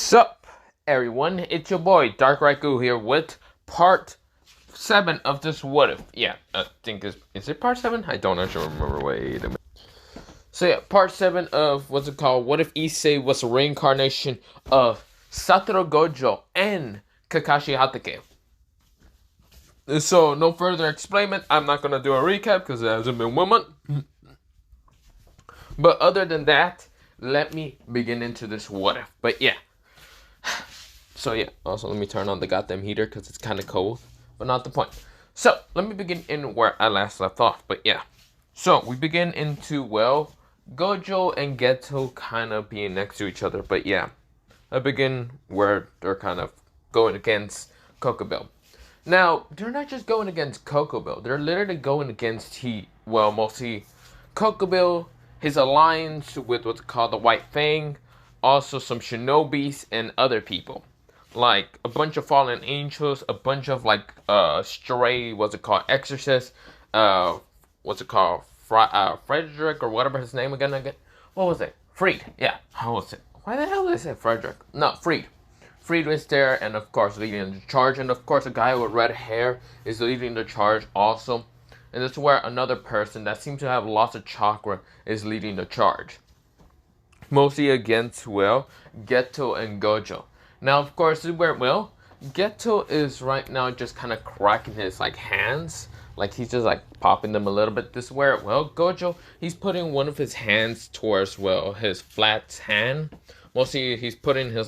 Sup, everyone? It's your boy Dark Raikou here with part 7 of this What If. Yeah, I think is it part 7? I don't actually remember. Wait a minute. So yeah, part 7 of what's it called? What if Issei was a reincarnation of Satoru Gojo and Kakashi Hatake? So no further explaining. I'm not gonna do a recap because it hasn't been 1 month. But other than that, let me begin into this What If. But yeah. So yeah, also let me turn on the goddamn heater because it's kind of cold, but not the point. So let me begin in where I last left off, but yeah. So we begin into, well, Gojo and Geto kind of being next to each other, but yeah. I begin where they're kind of going against Kokobell. Now, they're not just going against Kokobell, they're literally going against mostly Kokobell, his alliance with what's called the White Fang, also some shinobis and other people. Like a bunch of fallen angels, a bunch of stray, exorcists, Frederick or whatever his name again. What was it? Freed. Yeah. How was it? Why the hell did I say Frederick? No, Freed. Freed was there, and of course leading the charge, and of course a guy with red hair is leading the charge also. And this is where another person that seems to have lots of chakra is leading the charge. Mostly against, well, Geto and Gojo. Now, of course, this is where, well, Geto is right now just kind of cracking his, hands. Like, he's just, popping them a little bit. This is where, well, Gojo, he's putting one of his hands towards, well, his flat hand. Mostly, he's putting his,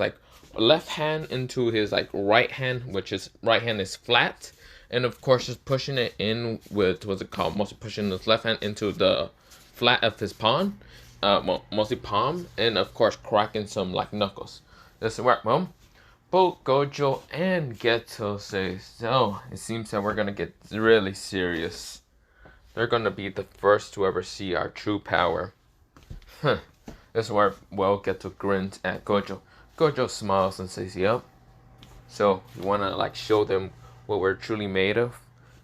left hand into his, right hand, which is, right hand is flat. And, of course, just pushing it in with, mostly pushing his left hand into the flat of his palm. Mostly palm. And, of course, cracking some, knuckles. This is where, well, both Gojo and Geto say, so it seems that we're gonna get really serious. They're gonna be the first to ever see our true power. This is where, well, Geto grins at Gojo. Gojo smiles and says, yep. So, you wanna, show them what we're truly made of?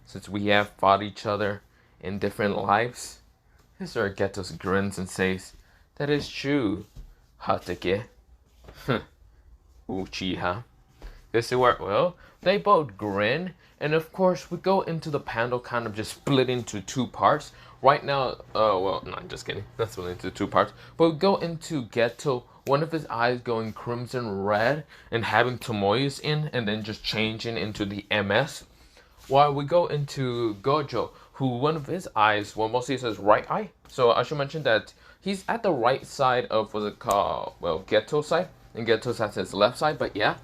Since we have fought each other in different lives? This is where Geto grins and says, that is true, Hatake. Uchiha. This is where, well, they both grin, and of course we go into the panel kind of just split into two parts. Right now, well, no, I'm just kidding. That's split into two parts. But we go into Geto, one of his eyes going crimson red and having Tomoya's in, and then just changing into the MS. While we go into Gojo, who one of his eyes, well, mostly says right eye. So I should mention that he's at the right side of what's it called, well, Geto's side. And Geto's at his left side, but yeah.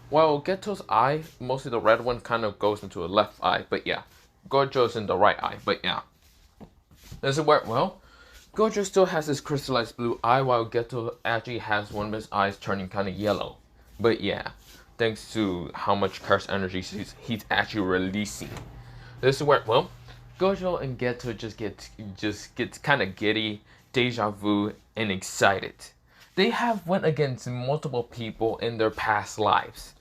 While Geto's eye, mostly the red one, kind of goes into a left eye, but yeah. Gojo's in the right eye, but yeah. This is where, well, Gojo still has his crystallized blue eye, while Geto actually has one of his eyes turning kind of yellow. But yeah, thanks to how much cursed energy he's actually releasing. This is where, well, Gojo and Geto just gets kind of giddy, deja vu, and excited. They have went against multiple people in their past lives.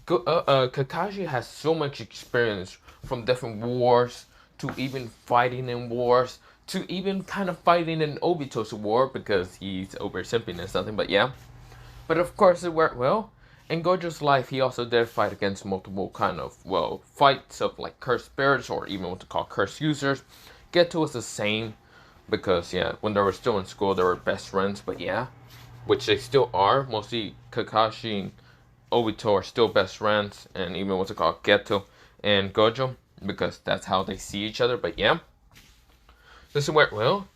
Kakashi has so much experience from different wars to even fighting in wars to even kind of fighting in Obito's war because he's over simping and something, but yeah. But of course it worked well. In Gojo's life, he also did fight against multiple kind of, well, fights of cursed spirits or even what to call cursed users. Geto was the same because, yeah, when they were still in school, they were best friends, but yeah. Which they still are. Mostly Kakashi and Obito are still best friends. And even what's it called, Geto and Gojo. Because that's how they see each other. But yeah. This is where, well,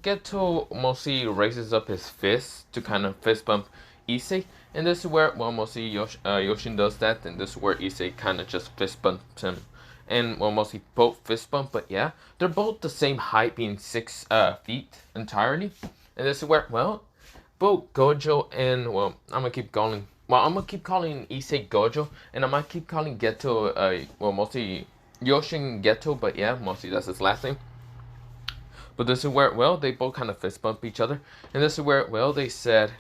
Geto mostly raises up his fist to kind of fist bump Issei. And this is where, well, mostly Yoshin does that. And this is where Issei kind of just fist bumps him. And, well, mostly both fist bump. But yeah, they're both the same height, being 6 feet entirely. And this is where, well, both Gojo and, well, I'm gonna keep calling Issei Gojo, and I'm gonna keep calling Geto, well, mostly Yoshin Geto, but yeah, mostly that's his last name. But this is where, well, they both kind of fist bump each other, and this is where, well, they said,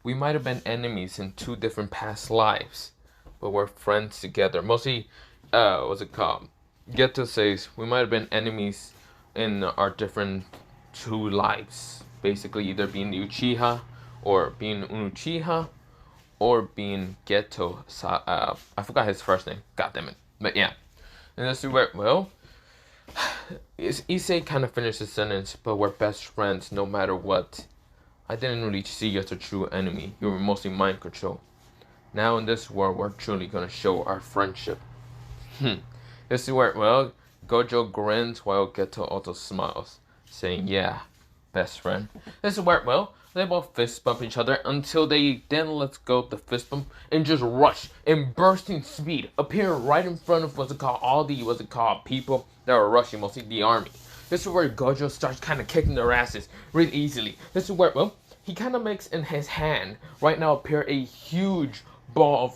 we might have been enemies in 2 different past lives, but we're friends together. Mostly, what's it called? Geto says, we might have been enemies in our different 2 lives. Basically, either being the Uchiha or being Uchiha, or being Geto. I forgot his first name. God damn it. But yeah. And this is where, well, Issei kind of finished his sentence, but we're best friends no matter what. I didn't really see you as a true enemy. You were mostly mind control. Now in this world, we're truly gonna show our friendship. This is where, well, Gojo grins while Geto also smiles, saying, yeah, best friend. This is where, well, they both fist bump each other until they then let go of the fist bump and just rush in bursting speed, appear right in front of all the people that are rushing, mostly the army. This is where Gojo starts kind of kicking their asses really easily. This is where, well, he kind of makes in his hand right now appear a huge ball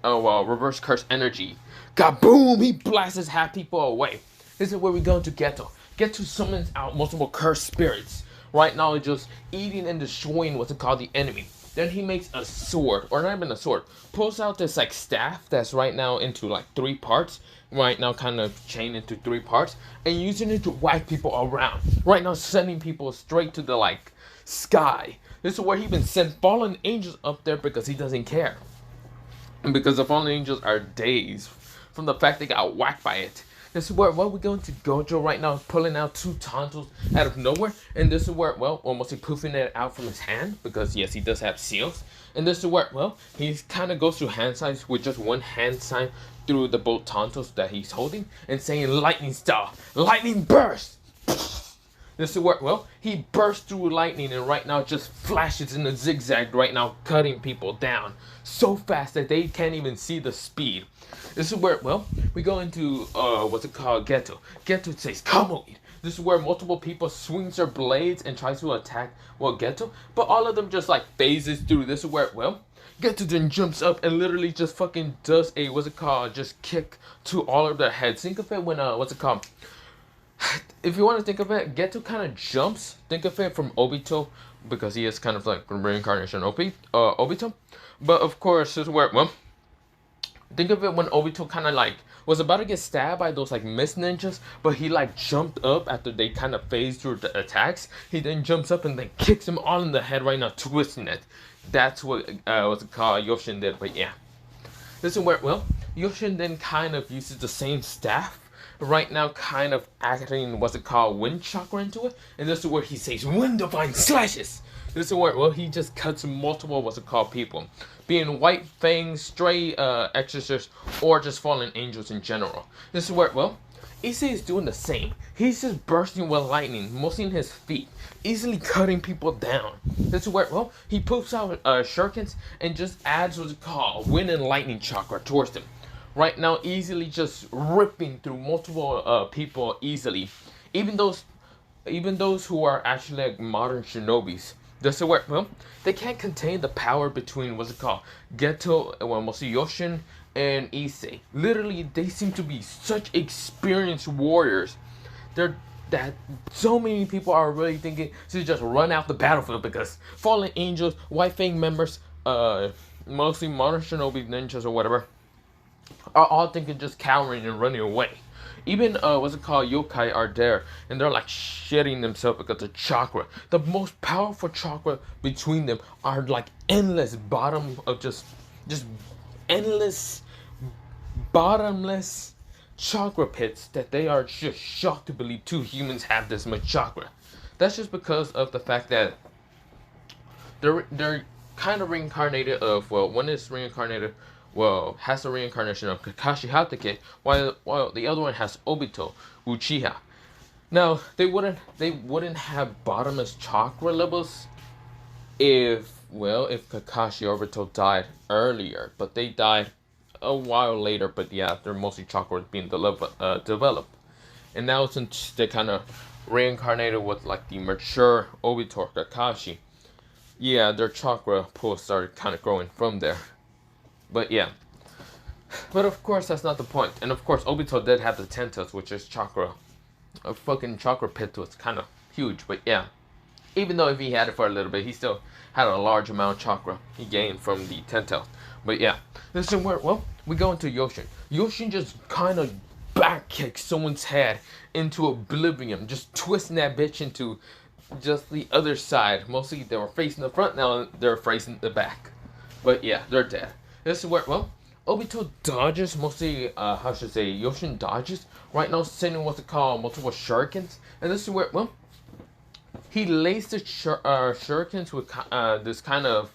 of reverse curse energy. Kaboom! He blasts half people away. This is where we go to Geto. Geto summons out multiple cursed spirits. Right now, just eating and destroying the enemy. Then he makes a sword, or not even a sword, pulls out this like staff that's right now into like 3 parts. Right now, kind of chained into 3 parts, and using it to whack people around. Right now, sending people straight to the like sky. This is where he even sent fallen angels up there because he doesn't care. And because the fallen angels are dazed from the fact they got whacked by it. This is where, well, we're going to Gojo right now, pulling out 2 tonsils out of nowhere. And this is where, well, almost poofing it out from his hand, because yes, he does have seals. And this is where, well, he kind of goes through hand signs with just one hand sign through the both tonsils that he's holding and saying lightning style, lightning burst. This is where, well, he bursts through lightning and right now just flashes in a zigzag right now, cutting people down so fast that they can't even see the speed. This is where, well, we go into, Geto. Geto says, come on. This is where multiple people swings their blades and tries to attack, well, Geto, but all of them just like phases through. This is where, well, Geto then jumps up and literally just fucking does a, just kick to all of their heads. Think of it when, if you want to think of it, Geto kind of jumps. Think of it from Obito, because he is kind of like Reincarnation Obito. But of course, this is where, well, think of it when Obito kind of like was about to get stabbed by those like mist ninjas, but he like jumped up after they kind of phased through the attacks. He then jumps up and then kicks them all in the head right now, twisting it. That's what Yoshin did. But yeah, this is where, well, Yoshin then kind of uses the same staff right now, kind of acting wind chakra into it, and this is where he says wind divine slashes. This is where, well, he just cuts multiple people, being White Fangs, stray exorcists, or just fallen angels in general. This is where, well, Issei is doing the same. He's just bursting with lightning, mostly in his feet, easily cutting people down. This is where, well, he poops out shurikens and just adds wind and lightning chakra towards them. Right now, easily just ripping through multiple people easily, even those who are actually like modern shinobis. This is where, well, they can't contain the power between Geto, well, mostly Yoshin and Issei. Literally, they seem to be such experienced warriors. That so many people are really thinking to just run out the battlefield because fallen angels, White Fang members, mostly modern shinobi ninjas or whatever, are all thinking just cowering and running away. Even yokai are there, and they're like shitting themselves because the chakra, the most powerful chakra between them, are like endless endless bottomless chakra pits that they are just shocked to believe 2 humans have this much chakra. That's just because of the fact that they're kind of reincarnated of, well, one is reincarnated, well, has a reincarnation of Kakashi Hatake, while the other one has Obito Uchiha. Now, they wouldn't have bottomless chakra levels if Kakashi or Obito died earlier, but they died a while later. But yeah, they're mostly chakra being developed. And now since they kind of reincarnated with like the mature Obito or Kakashi, yeah, their chakra pool started kind of growing from there. But yeah, but of course that's not the point. And of course Obito did have the Tentas, which is chakra, a fucking chakra pit was kind of huge. But yeah, even though if he had it for a little bit, he still had a large amount of chakra he gained from the Tentas. But yeah, this is where, well, we go into Yoshin. Yoshin just kind of back kicks someone's head into oblivion, just twisting that bitch into just the other side. Mostly they were facing the front, now they're facing the back. But yeah, they're dead. This is where, well, Obito dodges, mostly, how should I say, Yoshin dodges. Right now, sending what's it called, multiple shurikens. And this is where, well, he lays the shurikens with this kind of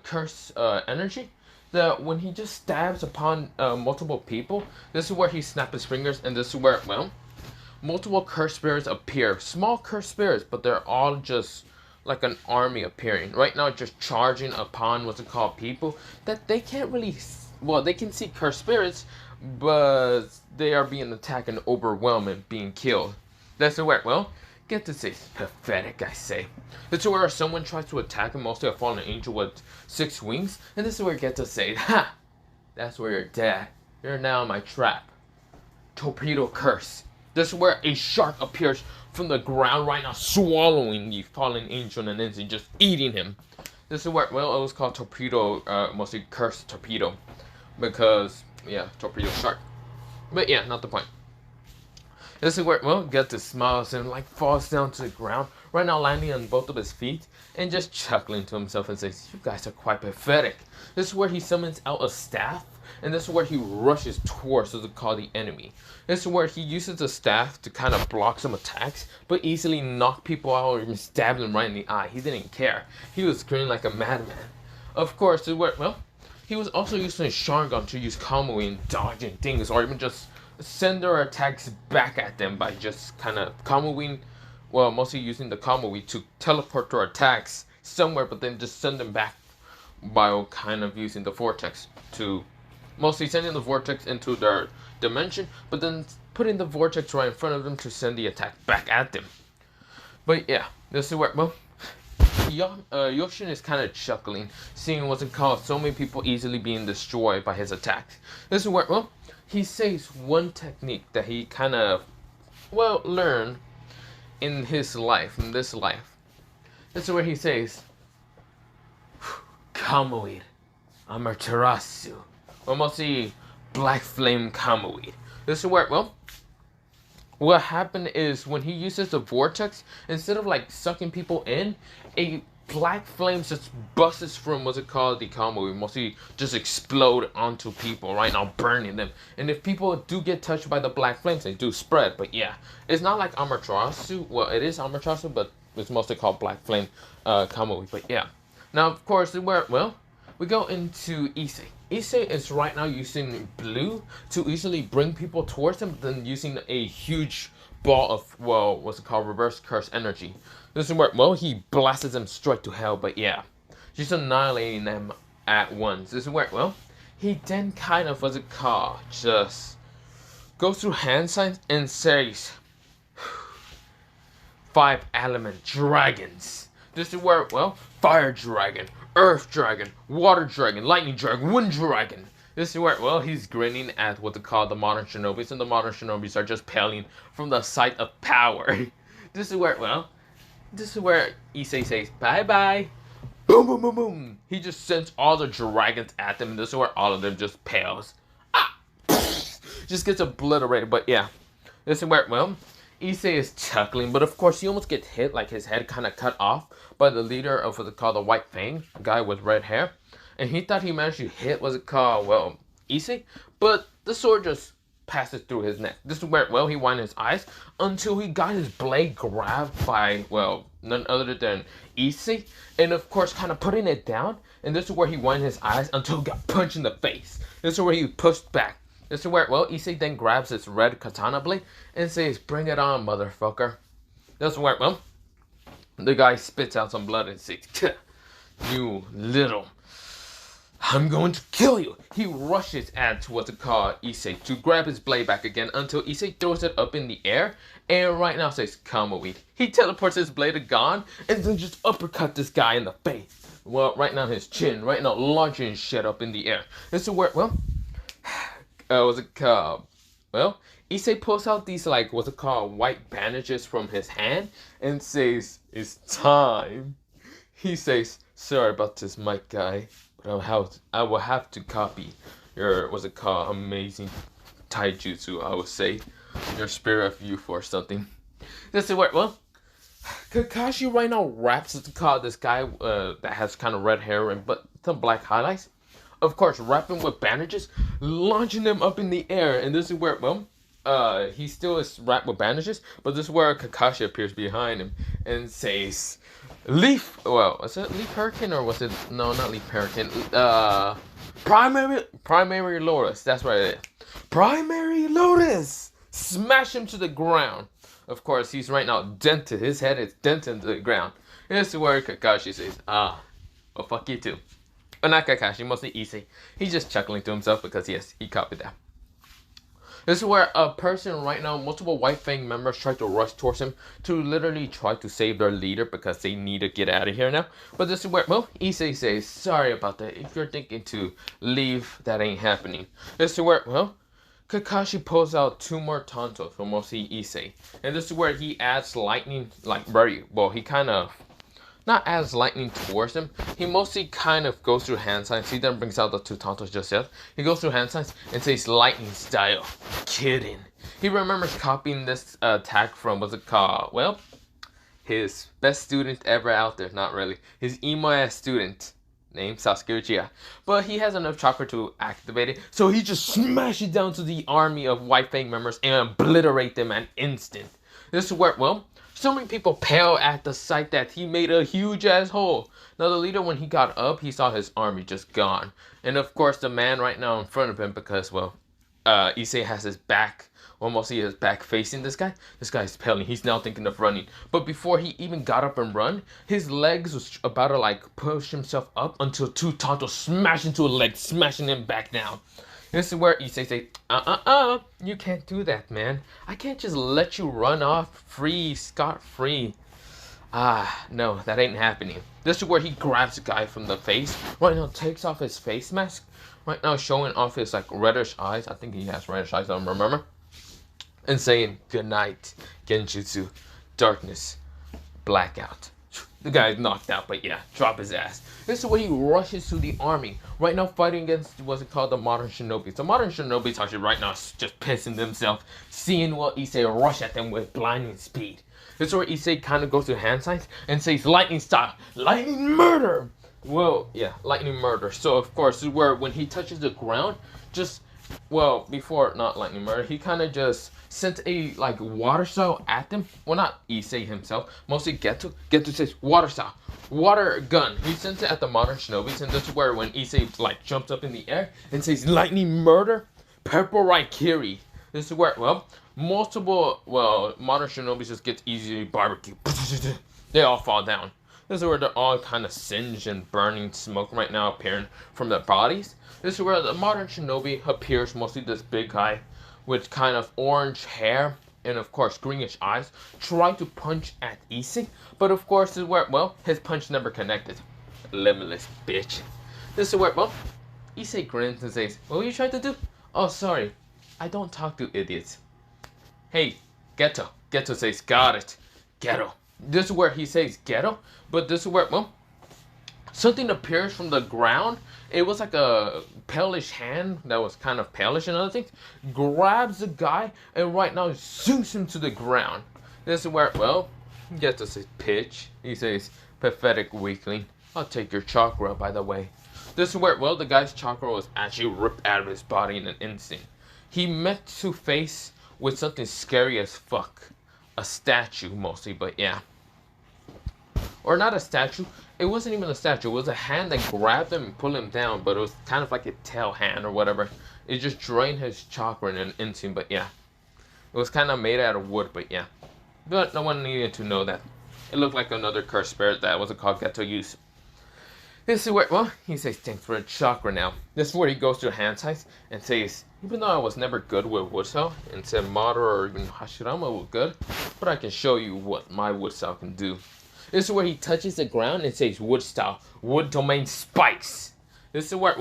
curse energy. That when he just stabs upon multiple people, this is where he snaps his fingers, and this is where, well, multiple cursed spirits appear. Small cursed spirits, but they're all just like an army appearing. Right now, just charging upon what's it called people that they can't really, well, they can see cursed spirits, but they are being attacked and overwhelmed and being killed. That's where, well, get to say, pathetic, I say. This is where someone tries to attack him, mostly a fallen angel with 6 wings, and this is where I get to say, ha! That's where you're dead. You're now in my trap. Torpedo curse. This is where a shark appears from the ground right now, swallowing the fallen angel and then just eating him. This is where, well, it was called torpedo, mostly cursed torpedo. Because, yeah, torpedo shark. But yeah, not the point. This is where, well, get the smiles and like falls down to the ground, right now landing on both of his feet, and just chuckling to himself and says, you guys are quite pathetic. This is where he summons out a staff, and this is where he rushes towards what's called the enemy. This is where he uses the staff to kind of block some attacks, but easily knock people out or even stab them right in the eye. He didn't care. He was screaming like a madman. Of course, this is where, well, he was also using his Sharingan to use Kamui and dodging things, or even just send their attacks back at them by just kind of Kamui, well, mostly using the Kamui to teleport their attacks somewhere, but then just send them back by kind of using the vortex to, mostly sending the vortex into their dimension, but then putting the vortex right in front of them to send the attack back at them. But yeah, this is where, well, Yoshin is kind of chuckling, seeing what's it called, so many people easily being destroyed by his attacks. This is where, well, he says one technique that he kind of, well, learned in his life, in this life. This is where he says, Kamui Amaterasu, or mostly Black Flame Kamui. This is where, well, what happened is when he uses the vortex, instead of like sucking people in, a black flame just busts from what's it called, the Kamui, mostly just explode onto people right now, burning them. And if people do get touched by the black flames, they do spread. But yeah, it's not like Amaterasu. Well, it is Amaterasu, but it's mostly called Black Flame Kamui. But yeah, now of course, where, well, we go into Issei. Issei is right now using blue to easily bring people towards him, then using a huge ball of, well, what's it called, reverse curse energy. This is where, well, he blasts them straight to hell, but yeah, just annihilating them at once. This is where, well, he then kind of, what's it called, just goes through hand signs and says, 5 element dragons. This is where, well, fire dragon, earth dragon, water dragon, lightning dragon, wind dragon. This is where, well, he's grinning at what they call the modern shinobis, and the modern shinobis are just paling from the sight of power. This is where, well, this is where Issei says, bye-bye. Boom, boom, boom, boom. He just sends all the dragons at them, and this is where all of them just pales. Ah! Just gets obliterated, but yeah. This is where, well, Issei is chuckling, but of course he almost gets hit, like his head kind of cut off by the leader of what they call the White Fang, guy with red hair. And he thought he managed to hit, what's it called, well, Issei, but the sword just passes through his neck. This is where, well, he winded his eyes until he got his blade grabbed by, well, none other than Issei, and of course kind of putting it down. And this is where he winded his eyes until he got punched in the face. This is where he pushed back. This is where, well, Issei then grabs his red katana blade and says, bring it on, motherfucker. This is where, well, the guy spits out some blood and says, you little, I'm going to kill you. He rushes at what's it called, Issei, to grab his blade back again until Issei throws it up in the air and right now says, Kamui. He teleports his blade to Gon and then just uppercut this guy in the face. Well, right now his chin, right now launching shit up in the air. This is where, well, what's it called? Well, Issei pulls out these, like, what's it called, white bandages from his hand and says, it's time. He says, sorry about this, Mike guy, but I will have to copy your, what's it called, amazing taijutsu, I would say. Your spirit of youth or something. This is where, well, Kakashi right now raps this guy that has kind of red hair and but some black highlights. Of course, rapping with bandages, launching them up in the air, and this is where he still is wrapped with bandages, but this is where Kakashi appears behind him and says, "Leaf." Well, was it Leaf Hurricane or was it no, not Leaf Hurricane? Primary Lotus. That's what it is. Primary Lotus. Smash him to the ground. Of course, he's right now dented. His head is dented into the ground. This is where Kakashi says, well, fuck you too. But not Kakashi, mostly Issei. He's just chuckling to himself because, yes, he copied that. This is where a person right now, multiple White Fang members try to rush towards him to literally try to save their leader because they need to get out of here now. But this is where, Issei says, sorry about that. If you're thinking to leave, that ain't happening. This is where, Kakashi pulls out 2 more Tontos from mostly Issei. And this is where he adds lightning, he kind of, not adds lightning towards him. He mostly kind of goes through hand signs. He then brings out the 2 Tontos just yet. He goes through hand signs and says lightning style. Kidding. He remembers copying this attack from, what's it called? Well, his best student ever out there. Not really. His emo-ass student named Sasuke Uchiha. But he has enough chakra to activate it, so he just smashes down to the army of White Fang members and obliterate them an instant. This is where, so many people pale at the sight that he made a huge ass hole. Now the leader, when he got up, he saw his army just gone. And of course the man right now in front of him, because, Issei has his back, mostly his back facing this guy. This guy is paling. He's now thinking of running. But before he even got up and run, his legs was about to push himself up until 2 Tontos smash into a leg, smashing him back down. This is where Issei say, you can't do that, man. I can't just let you run off free, scot-free. No, that ain't happening. This is where he grabs the guy from the face. Right now, takes off his face mask. Right now, showing off his, reddish eyes. I think he has reddish eyes, I don't remember. And saying, good night, Genjutsu, darkness, blackout. The guy's knocked out, but yeah, drop his ass. This is where he rushes to the army. Right now fighting against, what's it called, the modern shinobi. The modern shinobi's actually right now just pissing themselves, seeing what Issei rush at them with blinding speed. This is where Issei kind of goes to hand signs and says lightning style, lightning murder. Well, yeah, lightning murder. So of course, this is where when he touches the ground, before not lightning murder, he kind of just sent a water style at them. Well, not Issei himself, mostly Geto. Geto says water style, water gun. He sent it at the modern shinobis, and this is where when Issei jumps up in the air and says lightning murder, purple Raikiri. This is where multiple modern shinobis just get easily barbecued. They all fall down. This is where they're all kind of singed and burning smoke right now appearing from their bodies. This is where the modern shinobi appears, mostly this big guy with kind of orange hair and of course greenish eyes, trying to punch at Issei, but of course this is where, his punch never connected. Limitless bitch. This is where, Issei grins and says, what were you trying to do? Oh, sorry. I don't talk to idiots. Hey, Geto. Geto says, got it. Geto. This is where he says ghetto, but this is where, something appears from the ground. It was like a palish hand that was kind of palish and other things. Grabs the guy and right now sinks him to the ground. This is where, Geto says, pitch. He says, pathetic weakling. I'll take your chakra, by the way. This is where, the guy's chakra was actually ripped out of his body in an instant. He met to face with something scary as fuck. A statue, mostly, but yeah. Or not a statue. It wasn't even a statue. It was a hand that grabbed him and pulled him down, but it was kind of like a tail hand or whatever. It just drained his chakra in an instant, but yeah. It was kind of made out of wood, but yeah. But no one needed to know that. It looked like another cursed spirit that was called Geto use. This is where, he says, thanks for the chakra now. This is where he goes to hand signs and says, even though I was never good with wood style, and said Madara or even Hashirama was good, but I can show you what my wood style can do. This is where he touches the ground and says wood style, wood domain spikes. This is where,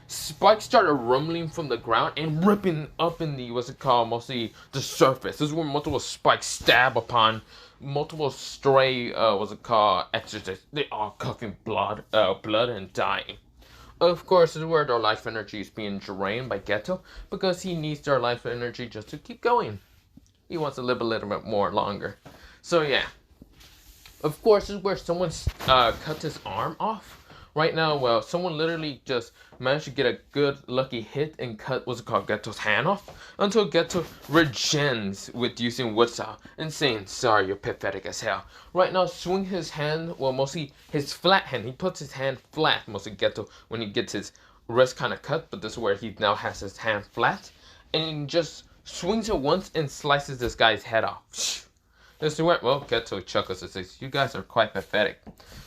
spikes started rumbling from the ground and ripping up in the, mostly the surface. This is where multiple spikes stab upon multiple stray, exorcists. They all coughing blood and dying. Of course, this is where their life energy is being drained by Geto, because he needs their life energy just to keep going. He wants to live a little bit more longer. So yeah. Of course, this is where someone cut his arm off. Right now, well, someone literally just managed to get a good lucky hit and cut what's it called Geto's hand off until Geto regens with using wood saw and saying, "Sorry, you're pathetic as hell." Right now, swing his hand, well, mostly his flat hand. He puts his hand flat, mostly Geto, when he gets his wrist kind of cut, but this is where he now has his hand flat and he just swings it once and slices this guy's head off. This is where, well, Geto chuckles and says, "You guys are quite pathetic."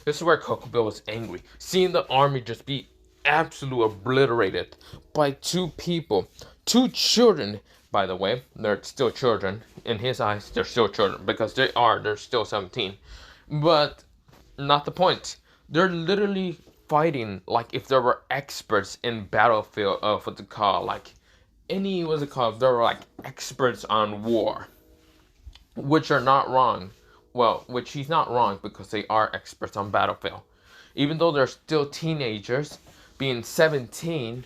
This is where Kokubil was angry, seeing the army just be absolutely obliterated by two people. Two children, by the way. They're still children. In his eyes, they're still children, because they're still 17. But, not the point. They're literally fighting like if there were experts in battlefield of what they call, like, what's it called? They were like experts on war. Which are not wrong. Well, which he's not wrong because they are experts on battlefield. Even though they're still teenagers, being 17,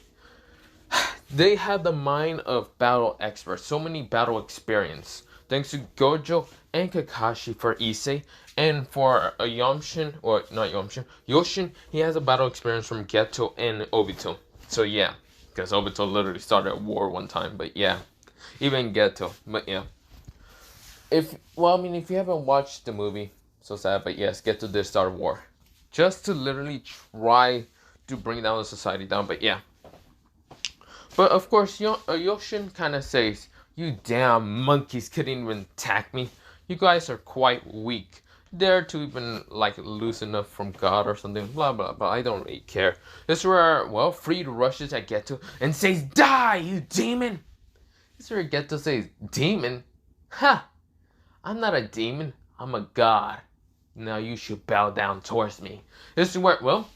they have the mind of battle experts. So many battle experience. Thanks to Gojo and Kakashi for Issei. And for Yamshin, or not Yamshin, Yoshin, he has a battle experience from Geto and Obito. So yeah, because Obito literally started a war one time. But yeah, even Geto. But yeah. If you haven't watched the movie, so sad, but yes, Geto did start a war. Just to literally try to bring down the society down, but yeah. But of course, Yoshin kind of says, "You damn monkeys couldn't even attack me. You guys are quite weak. Dare to even, like, lose enough from God or something, blah, blah, blah. I don't really care." This is where, well, Freed rushes at Geto and says, "Die, you demon!" This is where Geto says, "Demon? Ha! I'm not a demon, I'm a god. Now you should bow down towards me." This is where, well,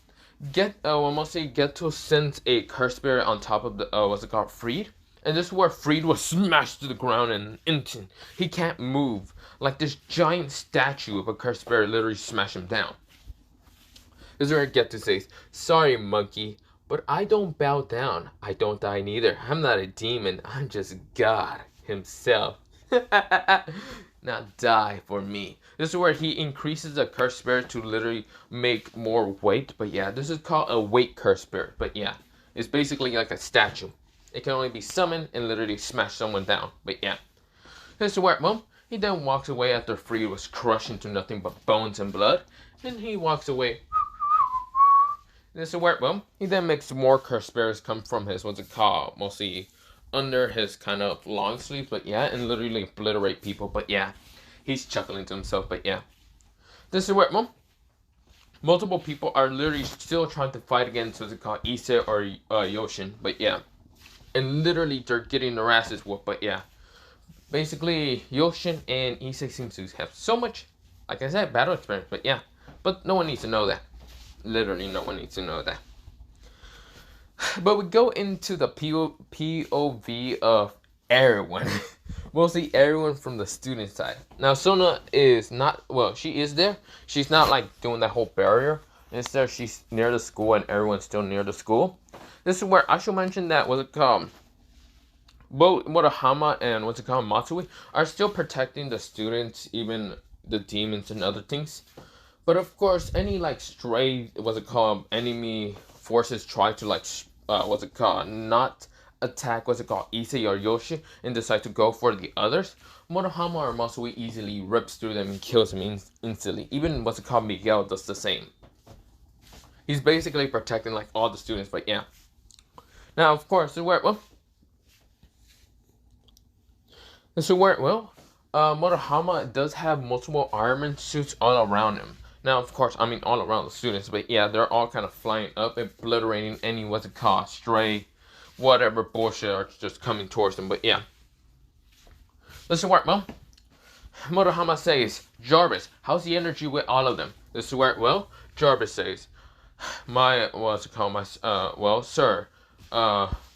mostly Geto sends a curse spirit on top of the, what's it called, Freed. And this is where Freed was smashed to the ground in an instant. He can't move. Like this giant statue of a curse spirit literally smashed him down. This is where Geto says, "Sorry, monkey, but I don't bow down. I don't die neither. I'm not a demon, I'm just God himself." Now die for me. This is where he increases the curse spirit to literally make more weight. But yeah, this is called a weight curse spirit. But yeah, it's basically like a statue. It can only be summoned and literally smash someone down. But yeah, this is where, well, he then walks away after Freed was crushed into nothing but bones and blood. And he walks away. This is where, well, he then makes more curse spirits come from his, what's it called, mostly under his kind of long sleeve, but yeah, and literally obliterate people. But yeah, he's chuckling to himself. But yeah, this is where, well, multiple people are literally still trying to fight against what's it called, Issei or Yoshin. But yeah, and literally they're getting their asses whooped. But yeah, basically Yoshin and Issei seems to have so much, like I said, battle experience. But yeah, but no one needs to know that. Literally no one needs to know that. But we go into the POV of everyone. Mostly everyone from the student side. Now, Sona is not, well, she is there. She's not, like, doing that whole barrier. Instead, she's near the school and everyone's still near the school. This is where I should mention that, what's it called? Both Murahama and, what's it called, Matsui are still protecting the students, even the demons and other things. But, of course, any, like, stray, what's it called, enemy forces try to, like, not attack, Issei or Yoshi, and decide to go for the others, Murahama or Matsui easily rips through them and kills them instantly. Even, Miguel does the same. He's basically protecting, like, all the students, but yeah. Now, of course, Murahama does have multiple armament suits all around him. Now, of course, I mean all around the students, but yeah, they're all kind of flying up, obliterating any, stray, whatever bullshit are just coming towards them, but yeah. This is where, well, Murahama says, "Jarvis, how's the energy with all of them?" This is where, well, Jarvis says, "Sir,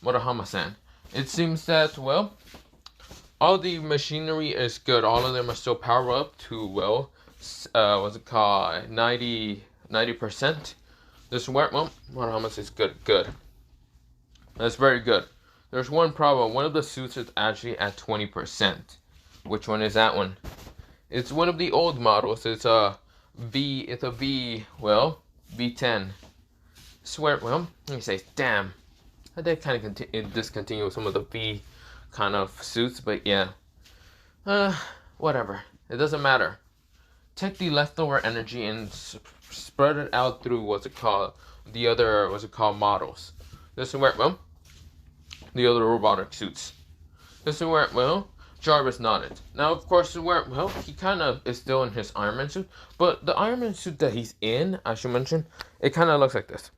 Murahama-san, it seems that, well, all the machinery is good. All of them are still powered up to, well, 90%. This work, well, Murahama says, good. That's very good. There's one problem. One of the suits is actually at 20%. Which one is that one? It's one of the old models. It's it's a V, well, V10. Swear, well, he says, damn. I did kind of discontinue some of the V kind of suits, but yeah. Whatever. It doesn't matter. Take the leftover energy and spread it out through the other, models. This is where, well, the other robotic suits. This is where, well, Jarvis nodded. Now, of course, where, well, he kind of is still in his Iron Man suit, but the Iron Man suit that he's in, I should mention, it kind of looks like this.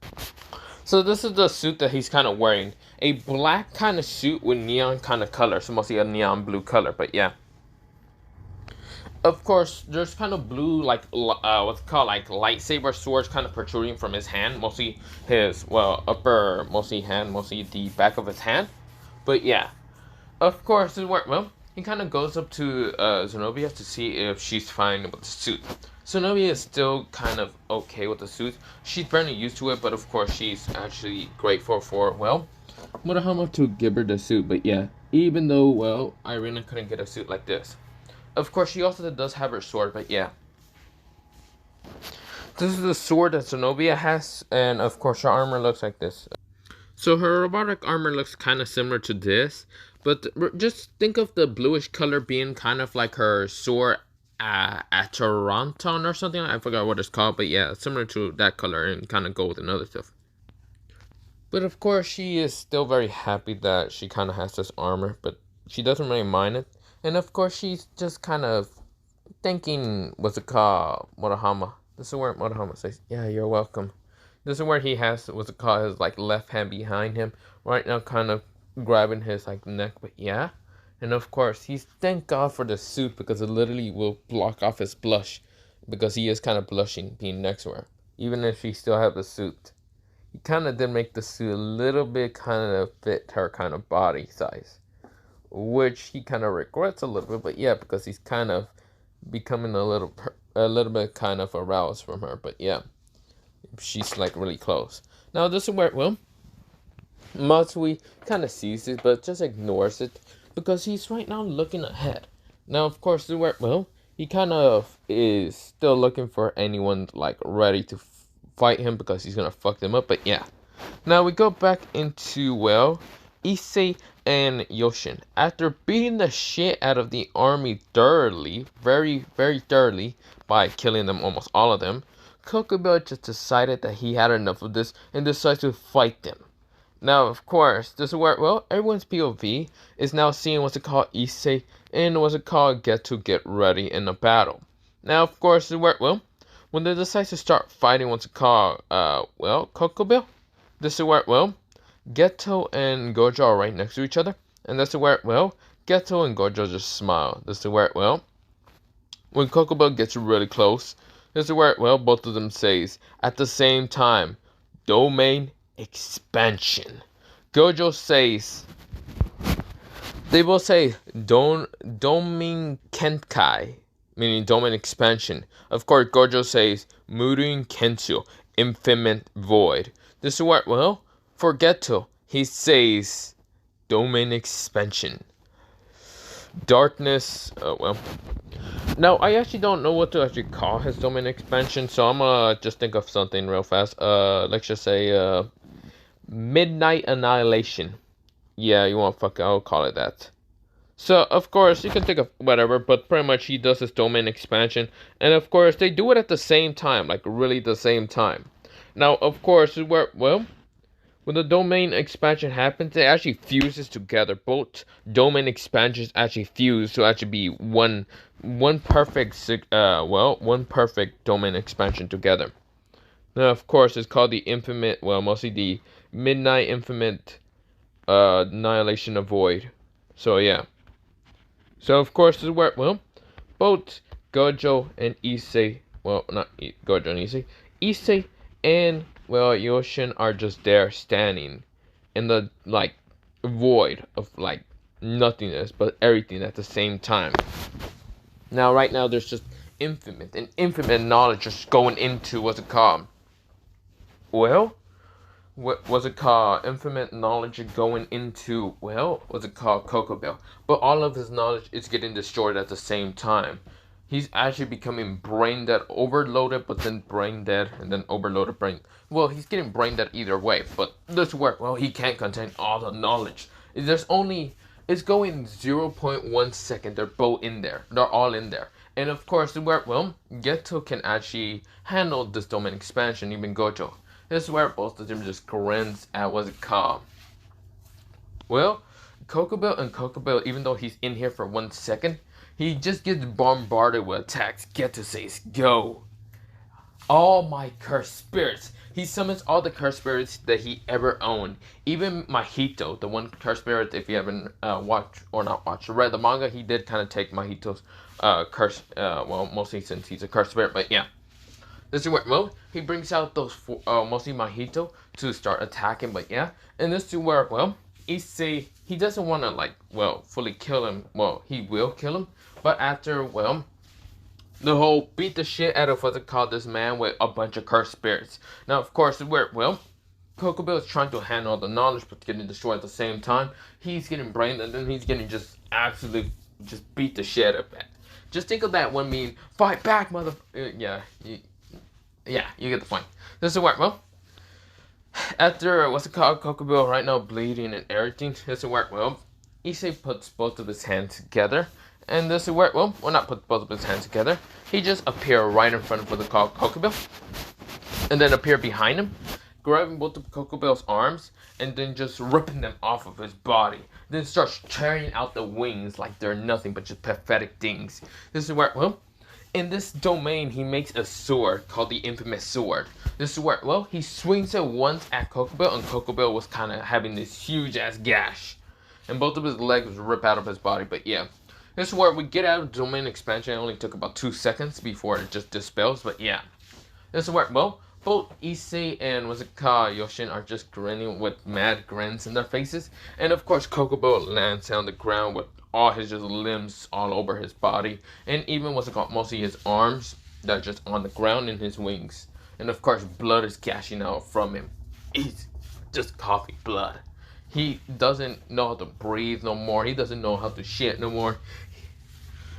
So this is the suit that he's kind of wearing. A black kind of suit with neon kind of color. So mostly a neon blue color, but yeah. Of course, there's kind of blue, like, what's called, like, lightsaber swords kind of protruding from his hand. Mostly his, well, upper, mostly hand, mostly the back of his hand. But yeah. Of course, well, he kind of goes up to Zenobia to see if she's fine with the suit. Zenobia is still kind of okay with the suit. She's barely used to it, but of course she's actually grateful for, well, Murahama to give her the suit. But yeah, even though, well, Irina couldn't get a suit like this. Of course, she also does have her sword, but yeah. This is the sword that Zenobia has, and of course her armor looks like this. So her robotic armor looks kind of similar to this, but just think of the bluish color being kind of like her sword Ataranton or something. I forgot what it's called, but yeah, similar to that color and kind of gold and other stuff. But of course, she is still very happy that she kind of has this armor, but she doesn't really mind it. And of course, she's just kind of thinking, what's it called, Murahama. This is where Murahama says, yeah, you're welcome. This is where he has, what's it called, his, like, left hand behind him. Right now, kind of grabbing his, like, neck, but yeah. And of course, he's thank God for the suit because it literally will block off his blush. Because he is kind of blushing being next to her. Even if she still has the suit. He kind of did make the suit a little bit kind of fit her kind of body size. Which he kind of regrets a little bit. But yeah, because he's kind of becoming a little bit kind of aroused from her. But yeah, she's like really close. Now this is where, well, Matsui kind of sees it but just ignores it. Because he's right now looking ahead. Now, of course, well, he kind of is still looking for anyone, like, ready to fight him because he's going to fuck them up. But, yeah. Now, we go back into, well, Issei and Yoshin. After beating the shit out of the army thoroughly, very, very thoroughly, by killing them, almost all of them, Kokubel just decided that he had enough of this and decided to fight them. Now, of course, this is where, well, everyone's POV is now seeing what's it called Issei and what's it called get ready in a battle. Now, of course, this is where, well, when they decide to start fighting what's it called, well, Kokobel, this is where, well, Geto and Gojo are right next to each other. And this is where, well, Geto and Gojo just smile. This is where, well, when Kokobel gets really close, this is where, well, both of them says, at the same time, domain expansion. Gojo says, they both say domain kenkai, meaning domain expansion. Of course, Gojo says Murin Kenshu, infinite void. This is what, well, for Geto, he says domain expansion. Darkness, well. Now, I actually don't know what to actually call his domain expansion, so I'm gonna just think of something real fast. Let's just say, Midnight Annihilation. Yeah, you want fuck it, I'll call it that. So, of course, you can think of whatever, but pretty much he does his domain expansion. And, of course, they do it at the same time, like, really the same time. Now, of course, well, when the domain expansion happens, it actually fuses together. Both domain expansions actually fuse to actually be one perfect, one perfect domain expansion together. Now, of course, it's called the Infinite, well, mostly the Midnight Infinite Annihilation of Void. So, yeah. So, of course, this is where, well, both Gojo and Issei, well, not Gojo and Issei, Issei and, well, Yoshin are just there standing in the, like, void of, like, nothingness, but everything at the same time. Now, right now, there's just infinite knowledge just going into, what's it called? Well, what was it called? Infinite knowledge going into, well, what's it called? Kokobel. But all of his knowledge is getting destroyed at the same time. he's actually becoming brain dead, overloaded, but then brain dead, and then overloaded brain. Well, he's getting brain dead either way, but this work, well, he can't contain all the knowledge. There's only, it's going 0.1 second, they're both in there. They're all in there. And of course, the work, well, Geto can actually handle this domain expansion, even Gojo. This is where both of them just grins at what's it called. Well, Kokobell, even though he's in here for 1 second, he just gets bombarded with attacks. Geto says, go. All my cursed spirits. He summons all the cursed spirits that he ever owned. Even Mahito, the one cursed spirit, if you haven't read the manga, he did kind of take Mahito's curse, well, mostly since he's a cursed spirit, but yeah. This is where, well, he brings out those, mostly Mahito, to start attacking, but yeah. And this is where, well, Issei, he doesn't want to, like, well, fully kill him. Well, he will kill him, but after, well, the whole beat the shit out of what's it called, this man with a bunch of cursed spirits. Now, of course, where, well, Kokobell is trying to handle the knowledge, but getting destroyed at the same time. He's getting brained, and then he's getting just absolutely just beat the shit out of it. Just think of that one meme, fight back, mother... yeah, you get the point. This is where, well, after, what's it called, Kokobell right now bleeding and everything, this is where, well, Issei puts both of his hands together. And this is where, well, not put both of his hands together. He just appear right in front of what they call Kokobell. And then appear behind him, grabbing both of Kokobell's arms, and then just ripping them off of his body. Then starts tearing out the wings like they're nothing but just pathetic things. This is where, well, in this domain, he makes a sword called the infamous sword. This is where, well, he swings it once at Kokobell, and Kokobell was kind of having this huge ass gash. And both of his legs rip out of his body, but yeah. This is where we get out of domain expansion. It only took about 2 seconds before it just dispels, but yeah. This is where, well, both Issei and what's it called, Yoshin are just grinning with mad grins in their faces. And of course, Kokobell lands on the ground with all his just limbs all over his body. And even what's it called, mostly his arms that are just on the ground and his wings. And of course, blood is gushing out from him. He's just coughing blood. He doesn't know how to breathe no more. He doesn't know how to shit no more.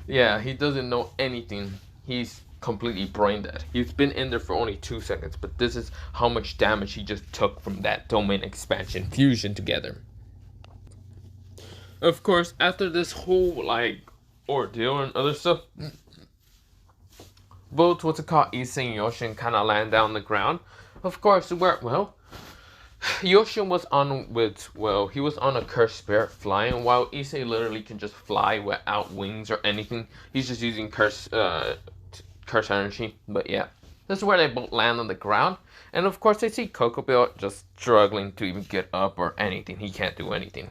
Yeah, he doesn't know anything. He's completely brain dead. He's been in there for only 2 seconds, but this is how much damage he just took from that domain expansion fusion together. Of course, after this whole, like, ordeal and other stuff, both what's it called, Issei and Yoshin kind of land down on the ground. Of course, well, Yoshin was on with, well, he was on a cursed spirit flying, while Issei literally can just fly without wings or anything. He's just using curse energy, but yeah. This is where they both land on the ground, and of course they see Kokobell just struggling to even get up or anything. He can't do anything.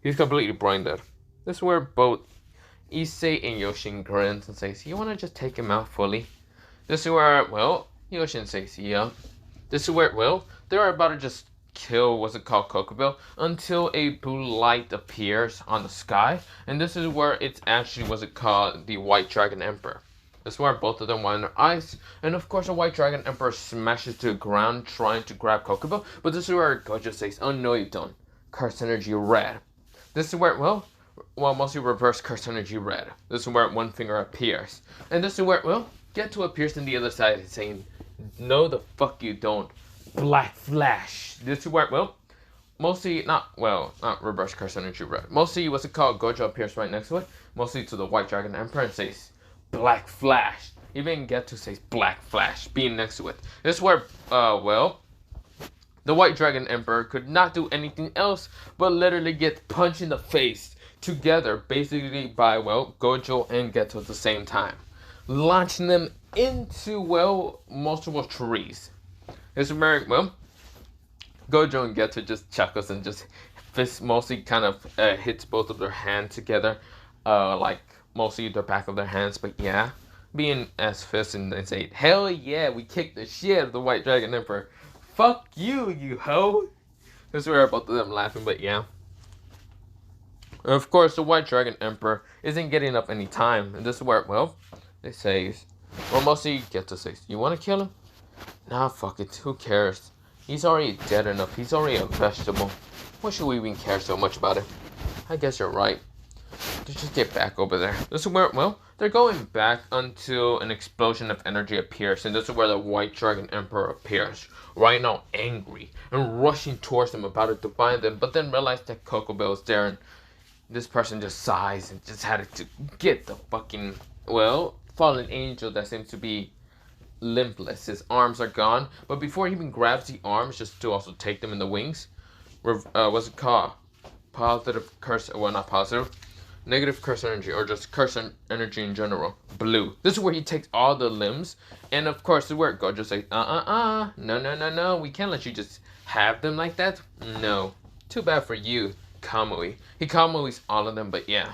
He's completely brain dead. This is where both Issei and Yoshin grins and says, you want to just take him out fully? This is where, well, Yoshin says, yeah. This is where, well, they're about to just kill, what's it called, Kokobell, until a blue light appears on the sky. And this is where it's actually, what's it called, the White Dragon Emperor. This is where both of them wind their eyes. And of course, the White Dragon Emperor smashes to the ground trying to grab Kokobell. But this is where Gojo says, oh no you don't. Curse energy red. This is where, well, mostly reverse curse energy red. This is where one finger appears. And this is where, well, Geto appears on the other side saying, no the fuck you don't. Black Flash. This is where, well, mostly, not reverse curse energy red. Mostly, what's it called, Gojo appears right next to it. Mostly to the White Dragon Emperor and says, Black Flash. Even Geto says Black Flash, being next to it. This is where, well, the White Dragon Emperor could not do anything else but literally get punched in the face together, basically by, well, Gojo and Geto at the same time, launching them into, well, multiple trees. This is where, well, Gojo and Geto just chuckles and just fist mostly kind of hits both of their hands together, like mostly the back of their hands, but yeah, being as fists and they say, hell yeah, we kicked the shit out of the White Dragon Emperor. Fuck you, you hoe. This is where both of them laughing, but yeah. Of course, the White Dragon Emperor isn't getting up any time, and this is where, well, they say, well, mostly Geto says, you want to kill him? Nah, fuck it, who cares? He's already dead enough, he's already a vegetable. Why should we even care so much about it? I guess you're right. Let's just get back over there. This is where, well, they're going back until an explosion of energy appears, and this is where the White Dragon Emperor appears. Right now, angry and rushing towards them, about to find them, but then realized that Coco Bell is there, and this person just sighs and just had to get the fucking, well, fallen angel that seems to be limpless. His arms are gone, but before he even grabs the arms, just to also take them in the wings, what's it called? Positive curse, well, not positive, negative curse energy, or just curse energy in general. Blue. This is where he takes all the limbs, and of course, the word Gojo says, no, we can't let you just have them like that. No. Too bad for you, Kamui. He Kamui's all of them, but yeah.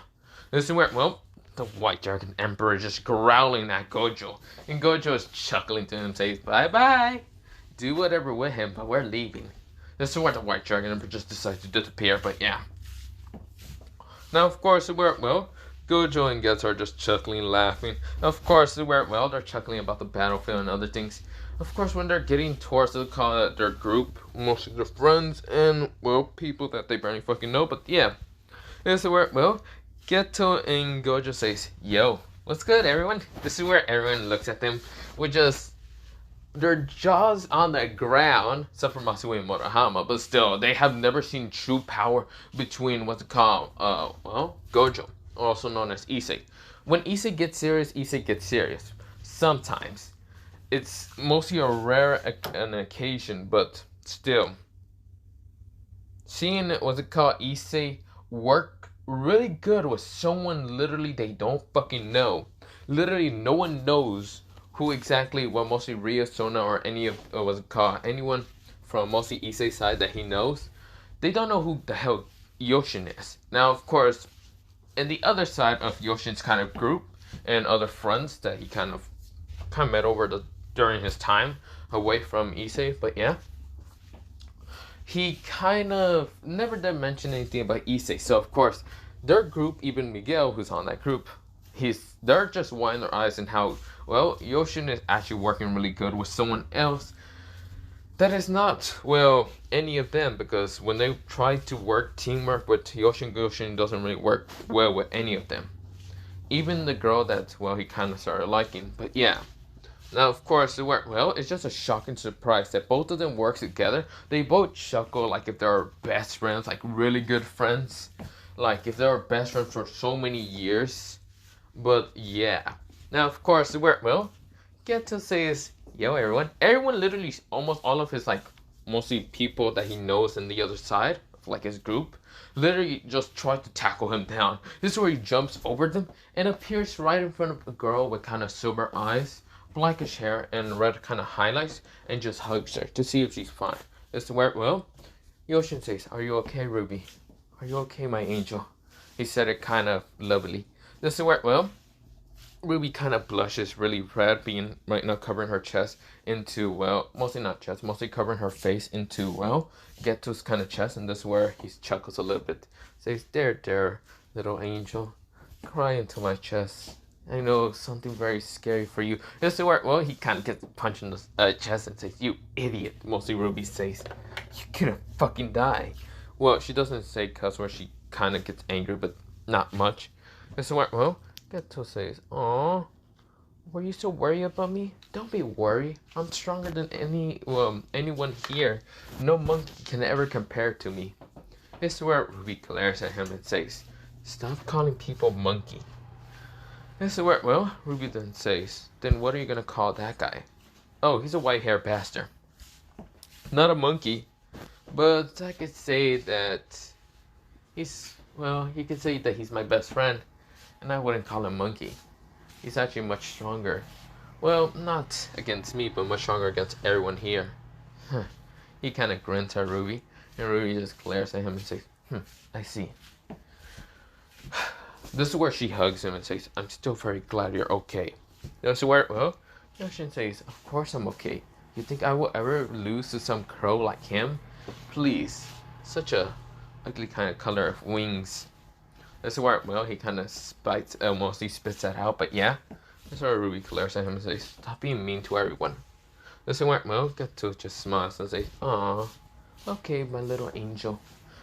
This is where, well, the White Dragon Emperor is just growling at Gojo, and Gojo is chuckling to him, says, bye-bye. Do whatever with him, but we're leaving. This is where the White Dragon Emperor just decides to disappear, but yeah. Now, of course, well, Gojo and Getsu are just chuckling, laughing. Of course, well, they're chuckling about the battlefield and other things. Of course, when they're getting towards their group, mostly their friends and, well, people that they barely fucking know, but yeah. This is where, well, Geto and Gojo says, yo, what's good, everyone? This is where everyone looks at them with just their jaws on the ground, except for Masue and Murahama, but still, they have never seen true power between what's it called, well, Gojo, also known as Issei. When Issei gets serious. Sometimes. It's mostly a rare an occasion, but still. Seeing, what's it called, Issei work really good with someone literally they don't fucking know. Literally, no one knows who exactly, well, mostly Ria, Sona, or any of, what's it called, anyone from mostly Issei's side that he knows, they don't know who the hell Yoshin is. Now, of course, in the other side of Yoshin's kind of group and other friends that he kind of met over during his time away from Issei, but yeah, he kind of never did mention anything about Issei. So, of course, their group, even Miguel, who's on that group, they're just winding their eyes and how, well, Yoshin is actually working really good with someone else that is not, well, any of them, because when they try to work teamwork with Yoshin doesn't really work well with any of them. Even the girl that, well, he kind of started liking, but yeah. Now, of course, well, it's just a shocking surprise that both of them work together. They both chuckle like if they're best friends, like really good friends. Like if they were best friends for so many years. But yeah. Now, of course, well, Geto says, yo, everyone. Everyone, literally, almost all of his, like, mostly people that he knows in the other side, of, like, his group, literally just try to tackle him down. This is where he jumps over them and appears right in front of a girl with kind of silver eyes, blackish hair, and red kind of highlights, and just hugs her to see if she's fine. This is where, well, Yoshin says, are you okay, Ruby? Are you okay, my angel? He said it kind of lovely. This is where, well, Ruby kind of blushes really red, being right now covering her chest into, well, mostly not chest, mostly covering her face into, well, Geto's kind of chest, and this is where he chuckles a little bit. Says, there, little angel, cry into my chest. I know something very scary for you. This is where, well, he kind of gets punched in the chest and says, you idiot, mostly Ruby says, you're gonna fucking die. Well, she doesn't say cuss where she kind of gets angry, but not much. This is where, well, Geto says, aw, were you so worried about me? Don't be worried. I'm stronger than anyone here. No monkey can ever compare to me. This is where Ruby glares at him and says, stop calling people monkey. This is where, well, Ruby then says, then what are you going to call that guy? Oh, he's a white-haired bastard. Not a monkey, but I could say that he's, well, you could say that he's my best friend. And I wouldn't call him monkey. He's actually much stronger. Well, not against me, but much stronger against everyone here. He kind of grins at Ruby, and Ruby just glares at him and says, I see. This is where she hugs him and says, I'm still very glad you're okay. This is where, well, Yoshin says, of course I'm okay. You think I will ever lose to some crow like him? Please. Such a ugly kind of color of wings. This is where, well, he kind of mostly spits that out, but yeah. This is where Ruby glares at him and says, stop being mean to everyone. This is where, well, Geto just smiles and says, aw, okay, my little angel.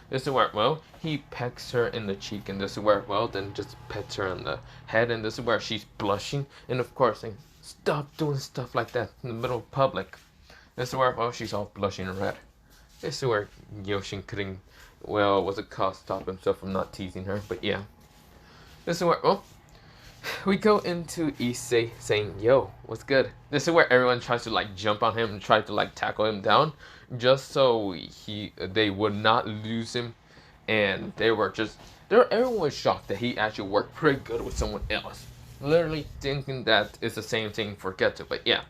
This is where, well, he pecks her in the cheek, and this is where, well, then just pets her on the head, and this is where she's blushing, and of course, saying, stop doing stuff like that in the middle of public. This is where, well, she's all blushing red. This is where Yoshin couldn't, well, was it called, stop himself from not teasing her, but yeah. This is where, well, we go into Issei saying, yo, what's good? This is where everyone tries to like jump on him and try to like tackle him down just so they would not lose him. And everyone was shocked that he actually worked pretty good with someone else. Literally thinking that it's the same thing for Geto, but yeah.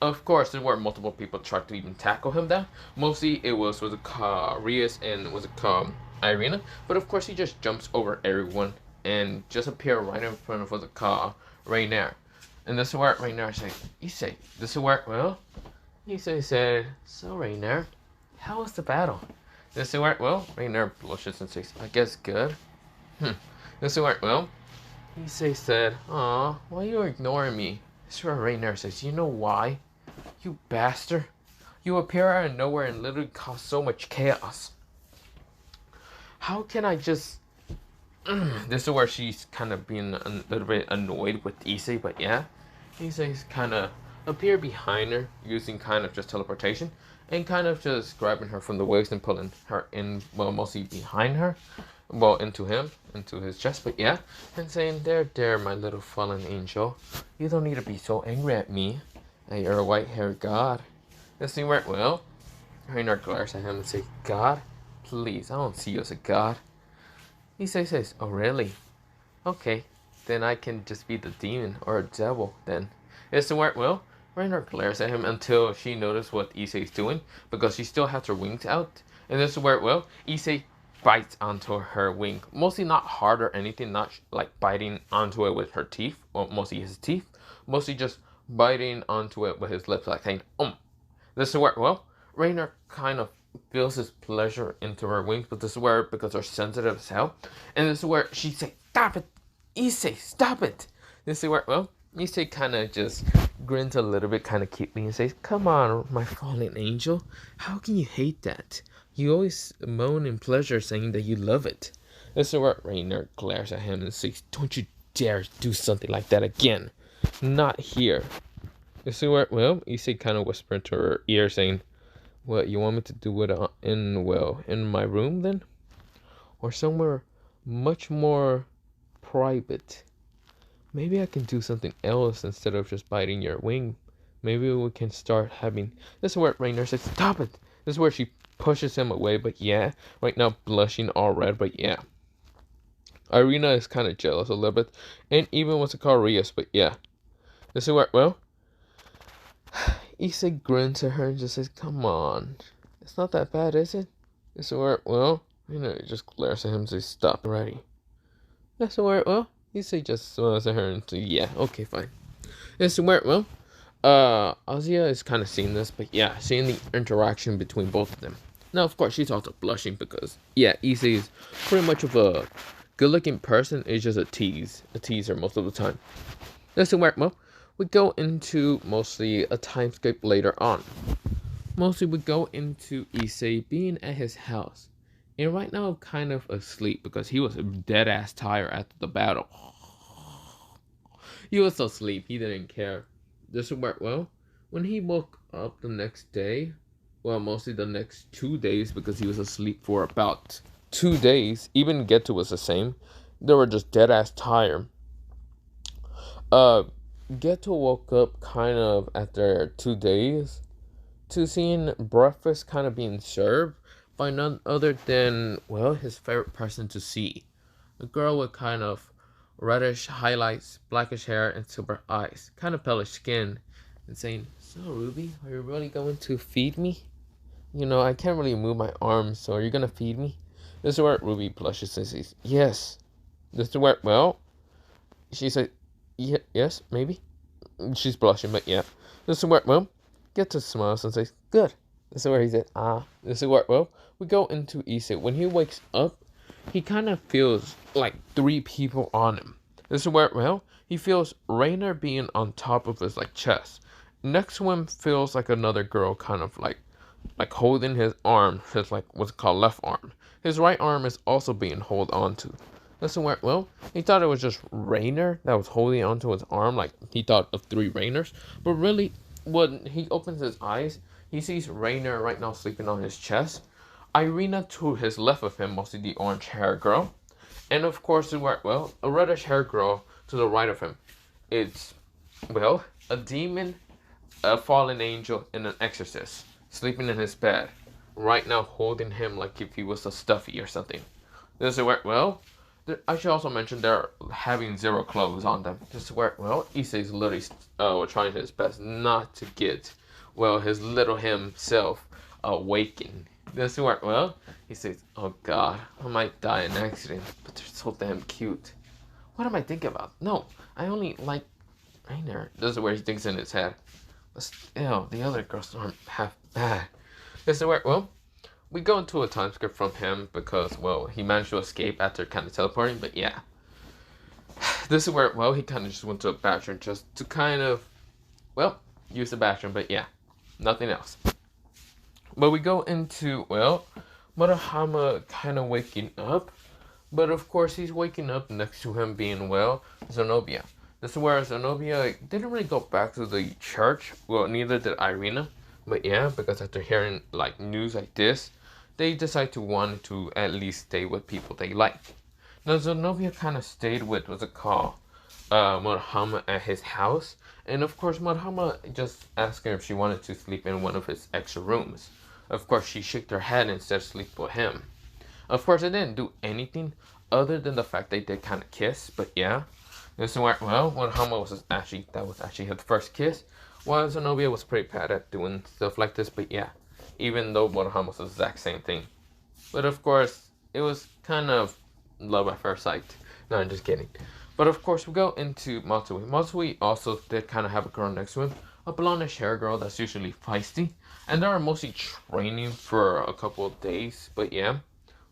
Of course, there were multiple people tried to even tackle him down. Mostly it was it Rias and Irina, but of course he just jumps over everyone and just appear right in front of the car, Rainier. And this is where Rainier said, Issei, this is where, well, Issei said, so Rainier, how was the battle? This is where, well, Rainier blushes and says, I guess good. This is where, well, Issei said, aw, why are you ignoring me? This is where Rainier says, you know why? You bastard. You appear out of nowhere and literally cause so much chaos. How can I just... This is where she's kind of being a little bit annoyed with Issei, but yeah. Issei's kind of appear behind her using kind of just teleportation and kind of just grabbing her from the waist and pulling her in, well, mostly behind her, well, into his chest, but yeah, and saying, there, my little fallen angel, you don't need to be so angry at me. You're a white-haired god. This thing where, well, Reiner glares at him and says, God, please, I don't see you as a god. Issei says, oh really? Okay, then I can just be the demon or a devil then. It's the where, well, Reiner glares at him until she notices what Issei's doing because she still has her wings out. And this is where, well, Issei bites onto her wing. Mostly not hard or anything, not like biting onto it with her teeth, well, mostly his teeth. Mostly just biting onto it with his lips, like saying, This is where, well, Reiner kind of feels his pleasure into her wings, but this is where, because they're sensitive as hell, and this is where she says, stop it, Issei, stop it. This is where, well, Issei kind of just grins a little bit, kind of cutely, and says, come on, my fallen angel, how can you hate that? You always moan in pleasure saying that you love it. This is where Reiner glares at him and says, don't you dare do something like that again. Not here. This is where, well, Issei kind of whispered to her ear saying, what, you want me to do it in my room then? Or somewhere much more private? Maybe I can do something else instead of just biting your wing. Maybe we can start having... This is where Reiner says, stop it! This is where she pushes him away, but yeah. Right now, blushing all red, but yeah. Irina is kind of jealous a little bit. And even wants to call Rias, but yeah. This is where, well... Issei grins at her and just says, come on. It's not that bad, is it? This is where, well, he just glares at him and says, stop already. That's where, well, Issei just smiles at her and says, yeah, okay, fine. This is where, well, Azia is kind of seeing this, but yeah, seeing the interaction between both of them. Now, of course, she's also blushing because, yeah, Issei is pretty much of a good-looking person. It's just a teaser most of the time. This is where, well, we go into mostly a timescape later on. Mostly we go into Issei being at his house. And right now kind of asleep because he was dead ass tired after the battle. He was asleep, he didn't care. This is where, well, when he woke up the next day, well, mostly the next 2 days because he was asleep for about 2 days. Even Geto was the same. They were just dead ass tired. Geto woke up kind of after 2 days to seeing breakfast kind of being served by none other than, well, his favorite person to see. A girl with kind of reddish highlights, blackish hair, and silver eyes, kind of palish skin, and saying, so Ruby, are you really going to feed me? You know, I can't really move my arms, so are you gonna feed me? This is where Ruby blushes and says, yes. This is where, well, she said, yeah, yes, maybe. She's blushing, but yeah. This is where, well, Geto smiles and says, good. This is where he said, This is where, well, we go into Issei. When he wakes up, he kind of feels like 3 people on him. This is where, well, he feels Reiner being on top of his, like, chest. Next to him feels like another girl kind of, like, like holding his arm, his like what's it called left arm. His right arm is also being held onto. Listen, where well, he thought it was just Rainer that was holding onto his arm, like he thought of three Rainers. But really, when he opens his eyes, he sees Rainer right now sleeping on his chest. Irina to his left of him, mostly the orange hair girl. And of course, well, a reddish hair girl to the right of him. It's, well, a demon, a fallen angel, and an exorcist sleeping in his bed. Right now, holding him like if he was a stuffy or something. This is where, well, I should also mention they're having zero clothes on them. This is where, well, Issei's literally trying his best not to get, well, his little himself awakened. This is where, well, he says, oh god, I might die in an accident, but they're so damn cute. What am I thinking about? No, I only like Rainer. This is where he thinks in his head. But still, the other girls aren't half bad. This is where, well, we go into a time skip from him because, well, he managed to escape after kind of teleporting, but yeah. This is where, well, he kind of just went to a bathroom just to kind of, well, use the bathroom, but yeah, nothing else. But we go into, well, Murahama kind of waking up, but of course he's waking up next to him being, well, Zenobia. This is where Zenobia didn't really go back to the church, well, neither did Irina, but yeah, because after hearing, like, news like this, they decide to want to at least stay with people they like. Now, Zenobia kind of stayed with, what's it called, Murahama at his house, and of course, Murahama just asked her if she wanted to sleep in one of his extra rooms. Of course, she shook her head and said sleep with him. Of course, it didn't do anything other than the fact they did kind of kiss, but yeah. This is where, well, Murahama was actually, that was actually his first kiss, while Zenobia was pretty bad at doing stuff like this, but yeah. Even though Murahama was the exact same thing. But of course, it was kind of love at first sight. No, I'm just kidding. But of course, we go into Matsui. Matsui also did kind of have a girl next to him. A blondish hair girl that's usually feisty. And they are mostly training for a couple of days. But yeah.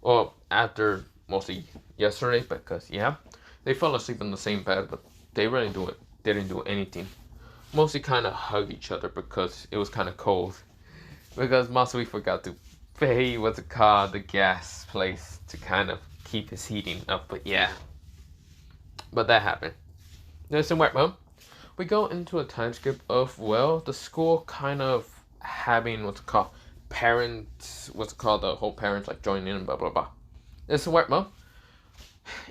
Well, after mostly yesterday. Because yeah. They fell asleep in the same bed. But they really didn't do anything. Mostly kind of hug each other because it was kind of cold. Because Matsui forgot to pay, what's it called, the gas place to kind of keep his heating up. But yeah. But that happened. There's some work, Mom. We go into a time skip of, well, the school kind of having what's it called parents, what's it called, the whole parents like joining in and blah blah blah. There's some work, Mom.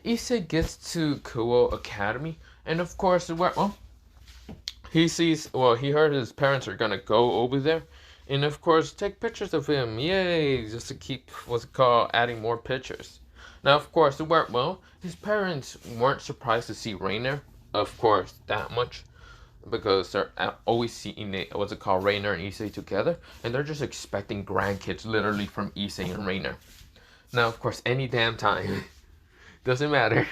Issei gets to Kuo Academy, and of course the work, Mom. He sees, well, he heard his parents are gonna go over there, and of course take pictures of him. Yay! Just to keep what's it called adding more pictures. Now, of course, it worked well. His parents weren't surprised to see Rainer, of course, that much. Because they're always seeing, what's it called, Rainer and Issei together. And they're just expecting grandkids, literally, from Issei and Rainer. Now, of course, any damn time. Doesn't matter.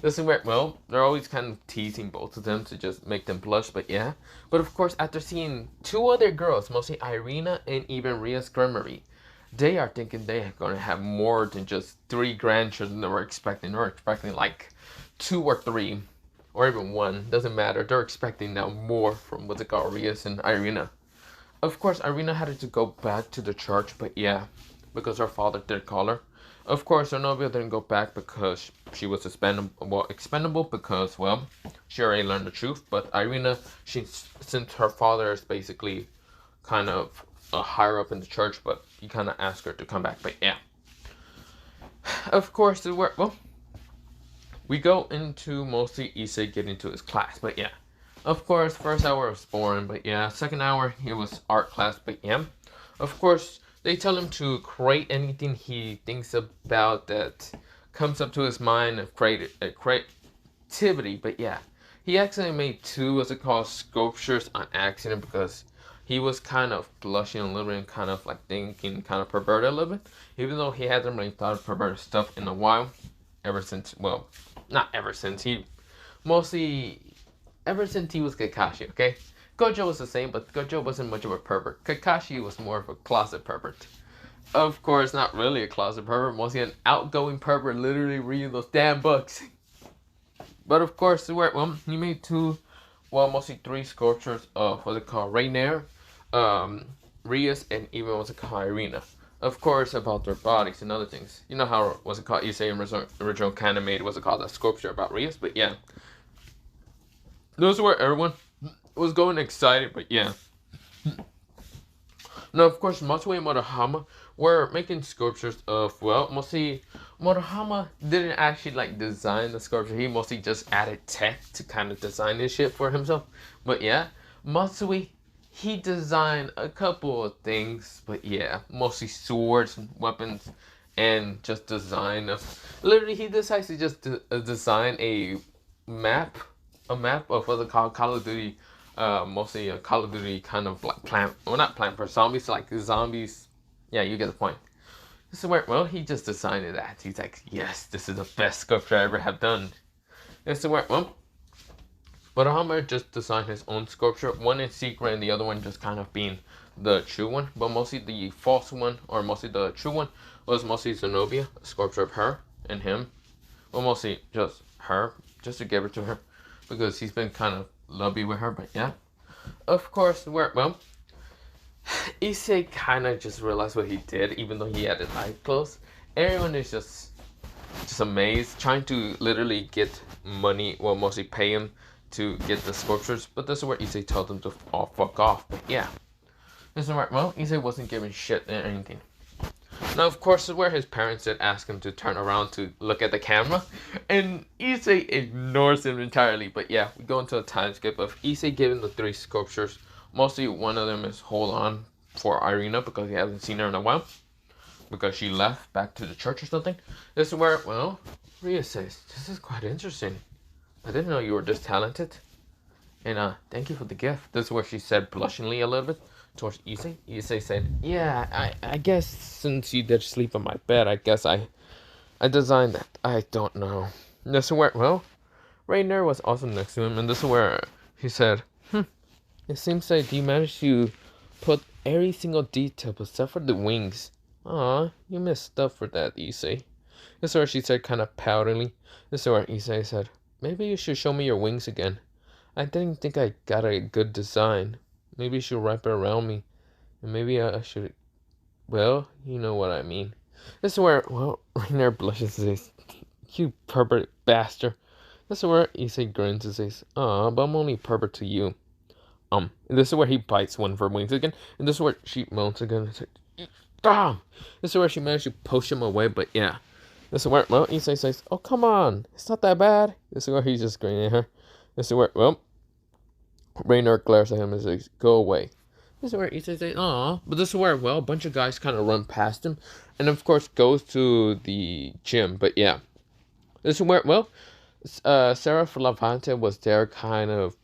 Doesn't matter. Well, they're always kind of teasing both of them to just make them blush, but yeah. But of course, after seeing two other girls, mostly Irina and even Ria's Gremory, they are thinking they are going to have more than just 3 grandchildren that we're expecting. They're expecting like 2 or 3, or even 1. Doesn't matter. They're expecting now more from what's it called, Rias and Irina. Of course, Irina had to go back to the church, but yeah, because her father did call her. Of course, Zenobia didn't go back because she was expendable because, well, she already learned the truth. But Irina, since her father is basically kind of higher up in the church, but he kind of asked her to come back. But yeah, of course, we go into mostly Issei getting to his class. But yeah, of course, first hour was boring. But yeah, second hour, it was art class. But yeah, of course, they tell him to create anything he thinks about that comes up to his mind of creativity. But yeah, he actually made 2, what's it called, sculptures on accident because he was kind of blushing a little bit and kind of like thinking kind of perverted a little bit. Even though he hasn't really thought of perverted stuff in a while. Ever since, well, not ever since, ever since he was Kakashi, okay? Gojo was the same, but Gojo wasn't much of a pervert. Kakashi was more of a closet pervert. Of course, not really a closet pervert, mostly an outgoing pervert, literally reading those damn books. But of course, he made 2, well, mostly 3 sculptures of what's it called, Rainer, Rias and even what's it called Irina. Of course, about their bodies and other things. You know how what's it called Issei in original canon made what's it called that sculpture about Rias, but yeah. Those were everyone was going excited, but yeah. Now, of course, Matsue and Murahama were making sculptures of, well, mostly Murahama didn't actually like design the sculpture. He mostly just added tech to kind of design this shit for himself. But yeah, Matsue, he designed a couple of things, but yeah, mostly swords and weapons and just design of, literally he decides to just design a map of what's it called, Call of Duty, mostly a Call of Duty kind of like plant, well not plant for zombies, like zombies, yeah, you get the point. This is where, well, he just decided that, he's like, yes, this is the best sculpture I ever have done. This is where, well, but Hammer just designed his own sculpture, one in secret and the other one just kind of being the true one, but mostly the false one, or mostly the true one, was mostly Zenobia, a sculpture of her and him, well mostly just her, just to give it to her, because he's been kind of lovey with her, but yeah. Of course, well, Issei kind of just realized what he did, even though he had his eyes closed. Everyone is just amazed, trying to literally get money, well, mostly pay him to get the sculptures, but this is where Issei told them to all fuck off, but yeah. This is where, well, Issei wasn't giving shit or anything. Now, of course, this is where his parents did ask him to turn around to look at the camera, and Issei ignores him entirely. But yeah, we go into a time skip of Issei giving the 3 sculptures. Mostly one of them is Hold On for Irina, because he hasn't seen her in a while, because she left back to the church or something. This is where, well, Ria says, this is quite interesting. I didn't know you were this talented. And thank you for the gift. This is where she said blushingly a little bit towards Issei. Issei said, yeah, I guess since you did sleep on my bed, I guess I designed that. I don't know. And this is where, well, Rainer was also next to him, and this is where he said, it seems like you managed to put every single detail except for the wings. Aw, you missed stuff for that, Issei. This is where she said kind of poutingly. This is where Issei said, maybe you should show me your wings again. I didn't think I got a good design. Maybe you should wrap it around me. And maybe I should... Well, you know what I mean. This is where, well, Rainer blushes and says, you pervert bastard. This is where Issei grins and says, aw, but I'm only pervert to you. And this is where he bites one of her wings again. And this is where she moans again and says, damn! This is where she managed to push him away, but yeah. This is where, well, Issei says, oh, come on. It's not that bad. This is where he's just grinning at her. This is where, well, Rainer glares at him and says, go away. This is where Issei says, aw. But this is where, well, a bunch of guys kind of run past him. And, of course, goes to the gym. But, yeah. This is where, well, Sarah Levante was there kind of,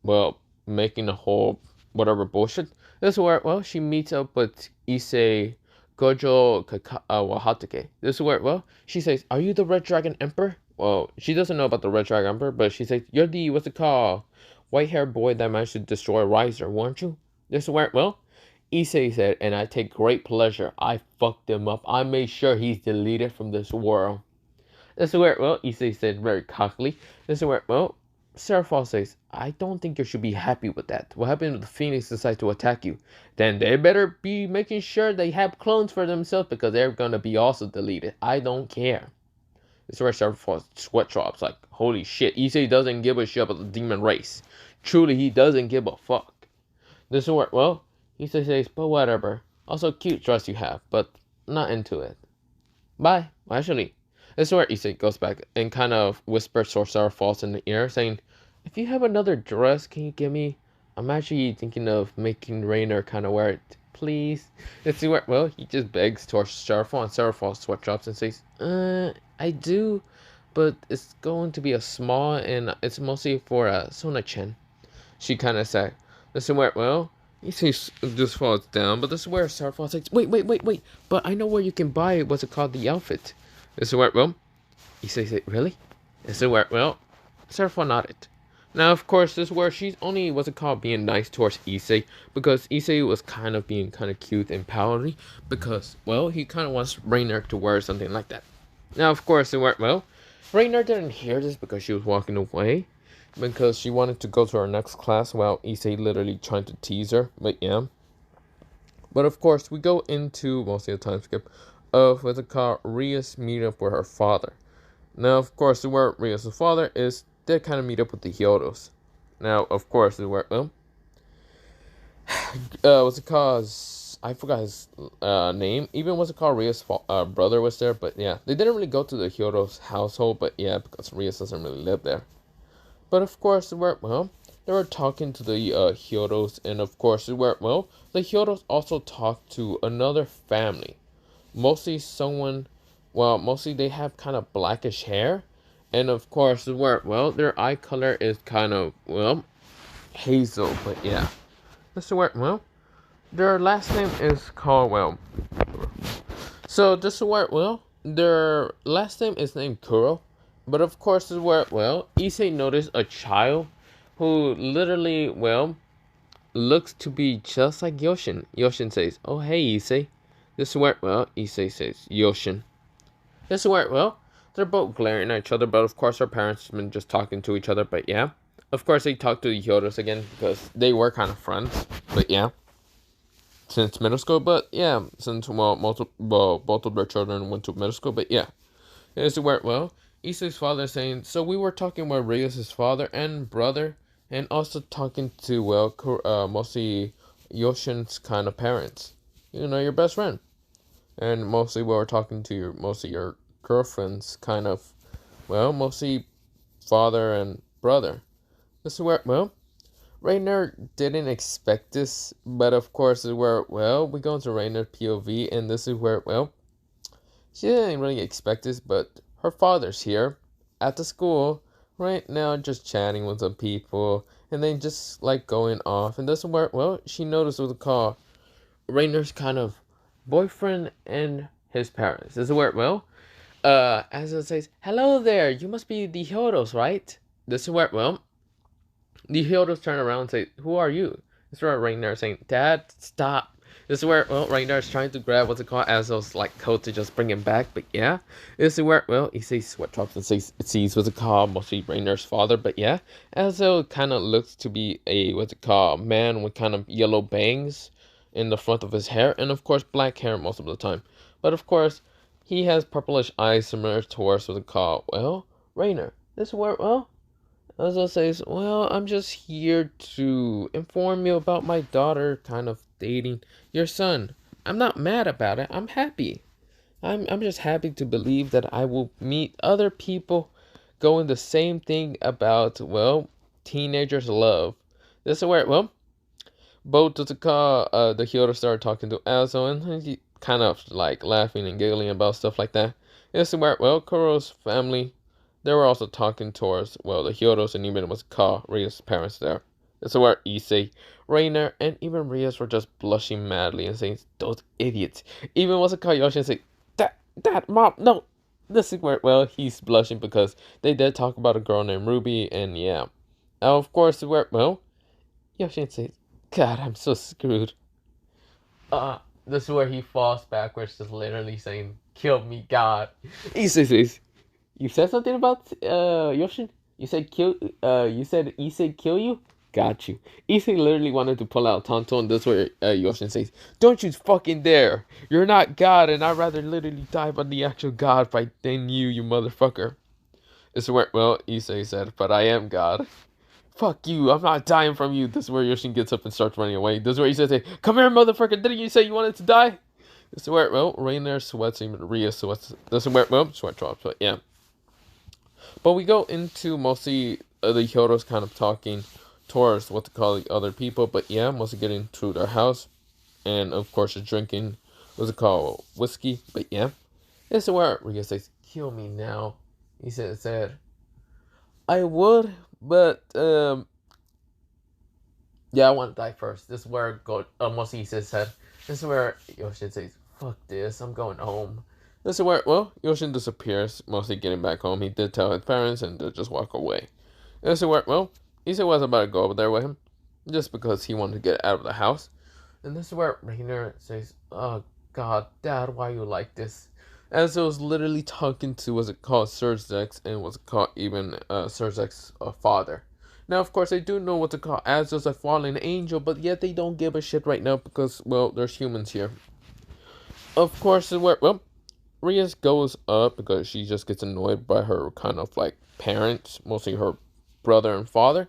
well, making a whole whatever bullshit. This is where, well, she meets up with Issei, Gojo, Hatake. This is where, well, she says, are you the Red Dragon Emperor? Well, she doesn't know about the Red Dragon Emperor, but she says, you're the, what's it called, white-haired boy that managed to destroy Riser, weren't you? This is where, well, Issei said, and I take great pleasure. I fucked him up. I made sure he's deleted from this world. This is where, well, Issei said very cockily. This is where, well, Seraphon says, I don't think you should be happy with that. What happened if the Phoenix decide to attack you? Then they better be making sure they have clones for themselves, because they're going to be also deleted. I don't care. This is where Seraphon's sweat drops. Like, holy shit. Issei doesn't give a shit about the demon race. Truly, he doesn't give a fuck. This is where, well, Issei says, but whatever. Also, cute dress you have, but not into it. Bye. Well, actually, this is where Issei goes back and kind of whispers Sorcerer Falls in the ear, saying, if you have another dress, can you give me? I'm actually thinking of making Rainer kind of wear it, please. This is where, well, he just begs towards Seraphon, and Seraphon sweat drops and says, I do, but it's going to be a small, and it's mostly for Sona-chan. She kind of said, this is where, well, Issei just falls down, but this is where Seraphon says, wait, but I know where you can buy, what's it called, the outfit. This is where, well, Issei said, really? This is where, well, Seraphon nodded. Now, of course, this is where she's only, what's it called, being nice towards Issei, because Issei was kind of being kind of cute and powdery, because, well, he kind of wants Rainer to wear something like that. Now, of course, well, Rainer didn't hear this because she was walking away, because she wanted to go to her next class while Issei literally trying to tease her, but yeah. But of course, we go into mostly a time skip of what's it called Ria's meet up with her father. Now, of course, where Ria's father is, they kind of meet up with the Hyodos. Now, of course, where what's it called? I forgot his name. Even what's it called? Ria's brother was there, but yeah, they didn't really go to the Hyodos household, but yeah, because Rias doesn't really live there. But of course, they were talking to the Hyodos, and of course, the Hyodos also talked to another family. Mostly they have kind of blackish hair, and of course, their eye color is kind of, hazel, but yeah. This is their last name is called, so this is their last name is named Kuro, but of course, this is where, Issei noticed a child who literally, looks to be just like Yoshin. Yoshin says, "Oh, hey, Issei." This is where, Issei says, "Yoshin." This is where, they're both glaring at each other, but of course, our parents have been just talking to each other, but yeah. Of course, they talked to the Hyodos again because they were kind of friends, but yeah. Since middle school, but yeah, since, both of their children went to middle school, but yeah. This is where, Issei's father is saying, so we were talking with Rios' father and brother, and also talking to, mostly Yoshin's kind of parents. You know, your best friend. And mostly we were talking to mostly your girlfriend's kind of, mostly father and brother. This is where, Rainer didn't expect this, but of course, this is where, we go into Rainer's POV, and this is where, she didn't really expect this, but her father's here at the school right now, just chatting with some people, and then just like going off. And this is where, she noticed with the call Rainer's kind of boyfriend and his parents. This is where, as it says, "Hello there, you must be the Hyodos, right?" This is where, the Hyodos turn around and say, "Who are you?" This is where Rainer is saying, "Dad, stop." This is where, Rainer is trying to grab what's it called, as those like coat to just bring him back, but yeah. This is where, he sees sweat drops and sees what's it called, mostly Rainer's father, but yeah. Azo kind of looks to be a, what's it called, man with kind of yellow bangs in the front of his hair, and of course black hair most of the time. But of course, he has purplish eyes similar towards what's it called, Rainer. This is where, Azo says, I'm just here to inform you about my daughter kind of dating your son. I'm not mad about it. I'm happy. I'm just happy to believe that I will meet other people going the same thing about, teenagers' love. This is where, both the Hyodo started talking to Azo, and he kind of like laughing and giggling about stuff like that. This is where, Kuro's family, they were also talking towards, the Hyodos, and even was Ria's parents there. This is where Issei, Rainer, and even Rias were just blushing madly and saying, "Those idiots." Even was Yoshi and say, Dad, Mom, no." This is where, he's blushing because they did talk about a girl named Ruby, and yeah. Now, of course, where, Yoshi says, "God, I'm so screwed." This is where he falls backwards, just literally saying, "Kill me, God." Issei says, "You said something about Yoshin? You said you said Issei kill you? Got you." Issei literally wanted to pull out Tonto, and that's where Yoshin says, "Don't you fucking dare! You're not God, and I'd rather literally die by the actual God fight than you motherfucker." This is where, Issei said, "But I am God." "Fuck you, I'm not dying from you." This is where Yoshin gets up and starts running away. This is where Issei says, "Come here, motherfucker, didn't you say you wanted to die?" This is where, Rainer sweats, even Ria sweats. This is where, sweat drops, but yeah. But we go into mostly the Hyodos kind of talking towards what to call the other people, but yeah, mostly getting to their house, and of course drinking, what's it called, whiskey, but yeah. This is where Ria says, "Kill me now." He said, "I would, but, yeah, I want to die first." This is where mostly he said, this is where Yoshin says, "Fuck this, I'm going home." This is where, Yoshin disappears, mostly getting back home. He did tell his parents and they just walk away. This is where, Issei was about to go over there with him, just because he wanted to get out of the house. And this is where Rainer says, "Oh, God, Dad, why are you like this?" As it was literally talking to, was it called, Surgex, and was it called even Surgex's father. Now, of course, they do know what to call Azo's a fallen angel, but yet they don't give a shit right now because, well, there's humans here. Of course, well, Rias goes up because she just gets annoyed by her kind of like parents, mostly her brother and father.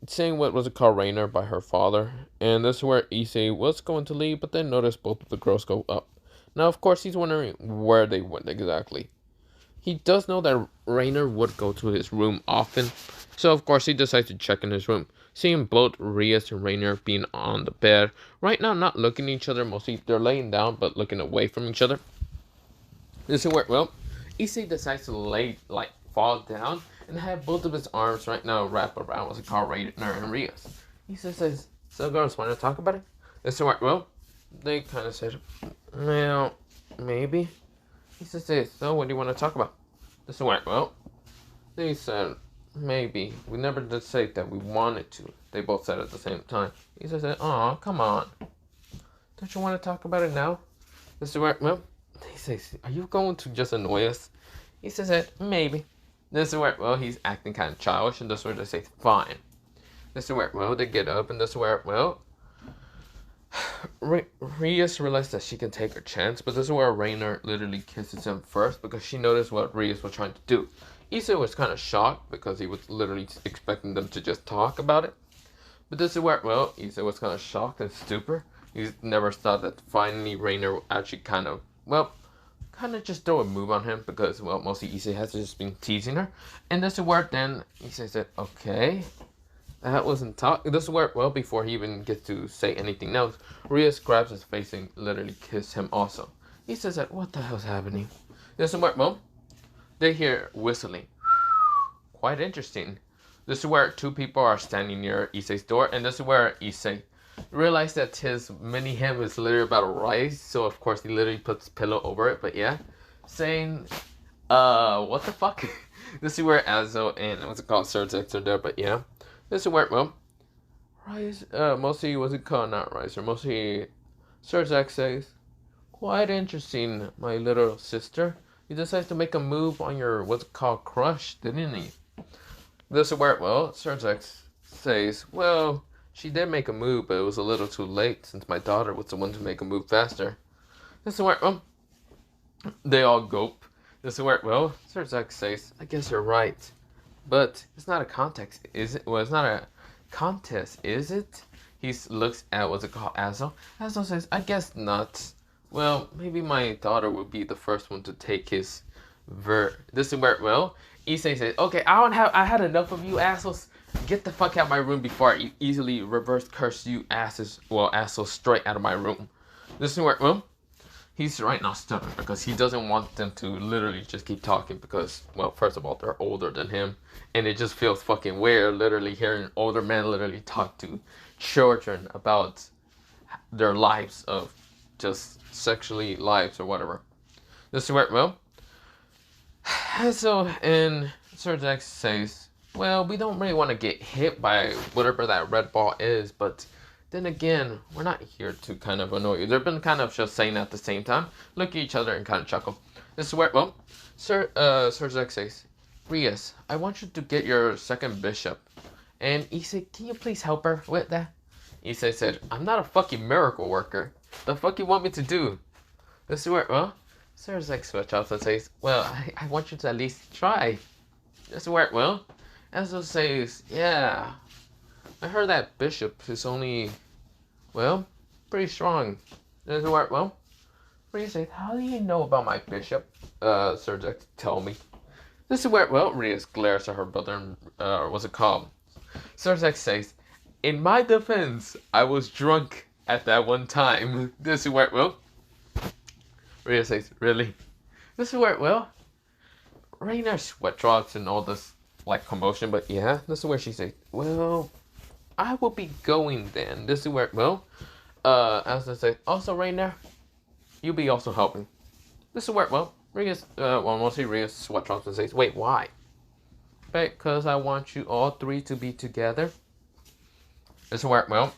It's saying what was it called Rainer by her father. And this is where Issei was going to leave, but then noticed both of the girls go up. Now, of course, he's wondering where they went exactly. He does know that Rainer would go to his room often, so of course he decides to check in his room. Seeing both Rias and Rainer being on the bed, right now not looking at each other, mostly they're laying down but looking away from each other. This is where, well, Issei decides to fall down and have both of his arms right now wrap around what's it called Rainer and Rias. Issei says, so girls want to talk about it? This is where, well, they kind of said, well, maybe. He says, so what do you want to talk about? This is where, well, they said, maybe. We never did say that we wanted to. They both said at the same time. He says, aw, come on. Don't you want to talk about it now? This is where, well, he says, are you going to just annoy us? He says, maybe. This is where, well, he's acting kind of childish, and this is where they say, fine. This is where, well, they get up, and this is where, well, Rias realized that she can take her chance, but this is where Rainer literally kisses him first because she noticed what Rias was trying to do. Issei was kind of shocked because he was literally expecting them to just talk about it. But this is where, well, Issei was kind of shocked and stupid. He never thought that finally Rainer actually kind of just throw a move on him because, well, mostly Issei has just been teasing her. And this is where then Issei said, okay. That wasn't talk. This is where, well, before he even gets to say anything else, Rias grabs his face and literally kisses him also. He says that, what the hell's happening? This is where, well, they hear whistling. Quite interesting. This is where two people are standing near Issei's door, and this is where Issei realized that his mini hem is literally about to rise, so of course he literally puts pillow over it, but yeah. Saying, what the fuck? This is where Azo and, what's it called, Surtex are there, but yeah. This is where, well, mostly, what's it called, not Riser, mostly Surtex says, quite interesting, my little sister. You decided to make a move on your, what's it called, crush, didn't he? This is where, well, Surtex says, well, she did make a move, but it was a little too late since my daughter was the one to make a move faster. This is where, well, they all gulp. This is where, well, Surtex says, I guess you're right. But it's not a contest, is it? Well, it's not a contest, is it? He looks at, what's it called, Azo. Azo says, I guess not. Well, maybe my daughter will be the first one to take his This is where, well, Issei says, okay, I had enough of you assholes. Get the fuck out of my room before I easily reverse curse you assholes straight out of my room. This is where, well, he's right now stubborn because he doesn't want them to literally just keep talking because, well, first of all, they're older than him. And it just feels fucking weird literally hearing older men literally talk to children about their lives of just sexually lives or whatever. This is where, well, so, and Surtex says, well, we don't really want to get hit by whatever that red ball is, but then again, we're not here to kind of annoy you. They've been kind of just saying at the same time, look at each other and kind of chuckle. This is where, well, Surtex says, Rias, I want you to get your second bishop. And Issei, can you please help her with that? Issei said, I'm not a fucking miracle worker. The fuck you want me to do? This is where, well, Surtex switch off and says, well, I want you to at least try. This is where, well, Azo says, yeah, I heard that bishop is only, well, pretty strong. This is where, well, Rias says, how do you know about my bishop? Surtex, tell me. This is where, well, Rias glares at her brother, what's it called? Surtex says, in my defense, I was drunk at that one time. This is where, well, Rias says, really? This is where, well, Rainer's sweat drops and all this, like, commotion, but yeah, this is where she says, well, I will be going then. This is where, well, as I say, also Rainer, you'll be also helping. This is where, well, Rias, mostly Rias sweat drops and says, wait, why? Because I want you all three to be together. This is where, well,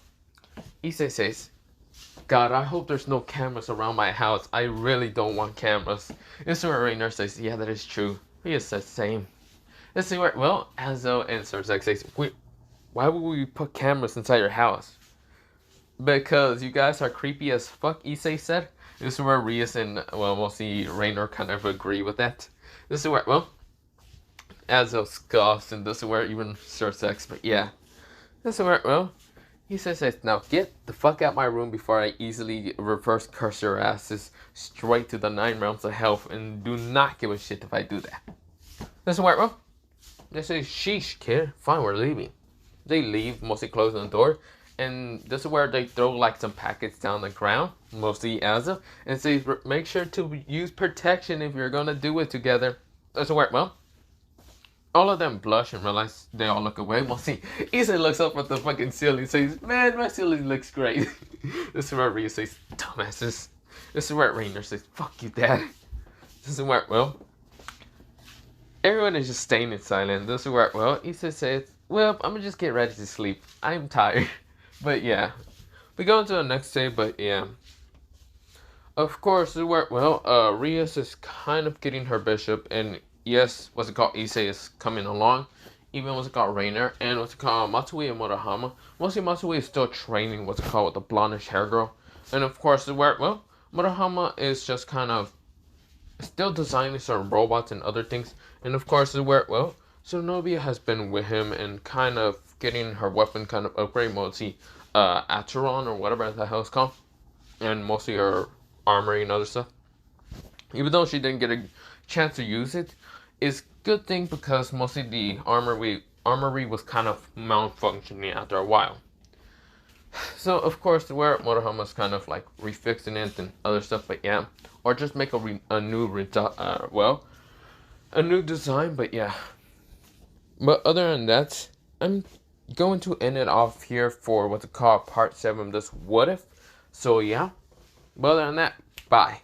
Issei says, God, I hope there's no cameras around my house. I really don't want cameras. This is where Rainer says, yeah, that is true. Rias says, same. This is where, well, Azo and Surtex says, why would we put cameras inside your house? Because you guys are creepy as fuck, Issei said. This is where Rias and, well, mostly Rainer kind of agree with that. This is where, well, Azo scoffs, and this is where even Sir Sex, but yeah. This is where, well, he says, now get the fuck out my room before I easily reverse curse your asses straight to the 9 realms of hell, and do not give a shit if I do that. This is where, well, they say, sheesh, kid, fine, we're leaving. They leave, mostly closing the door, and this is where they throw like some packets down the ground, mostly Azo, and say, make sure to use protection if you're gonna do it together. This is where, well, all of them blush and realize they all look away. Mostly, Issei looks up at the fucking ceiling and says, man, my ceiling looks great. This is where Ryu says, dumbasses. This is where Rainer says, fuck you, dad. This is where, well, everyone is just staying in silence. This is where, well, Issei says, well, I'm gonna just get ready to sleep. I'm tired. But yeah, we go into the next day, but yeah. Of course, this is where, well, Rias is kind of getting her bishop, and yes, what's it called, Issei is coming along. Even what's it called, Rainer, and what's it called, Matsui and Murahama. Mostly Matsui is still training what's it called, with the blondish hair girl. And of course, this is where, well, Murahama is just kind of still designing some robots and other things. And of course, this is where, well, Tsunobia has been with him and kind of getting her weapon kind of upgrade, mostly Acheron or whatever the hell it's called. And mostly her armory and other stuff. Even though she didn't get a chance to use it, is good thing because mostly the armory was kind of malfunctioning after a while. So of course, where Murahama's kind of like refixing it and other stuff, but yeah, or just make a new design, but yeah. But other than that, I'm going to end it off here for what's it called, part 7 of this What If. So yeah, but other than that, bye.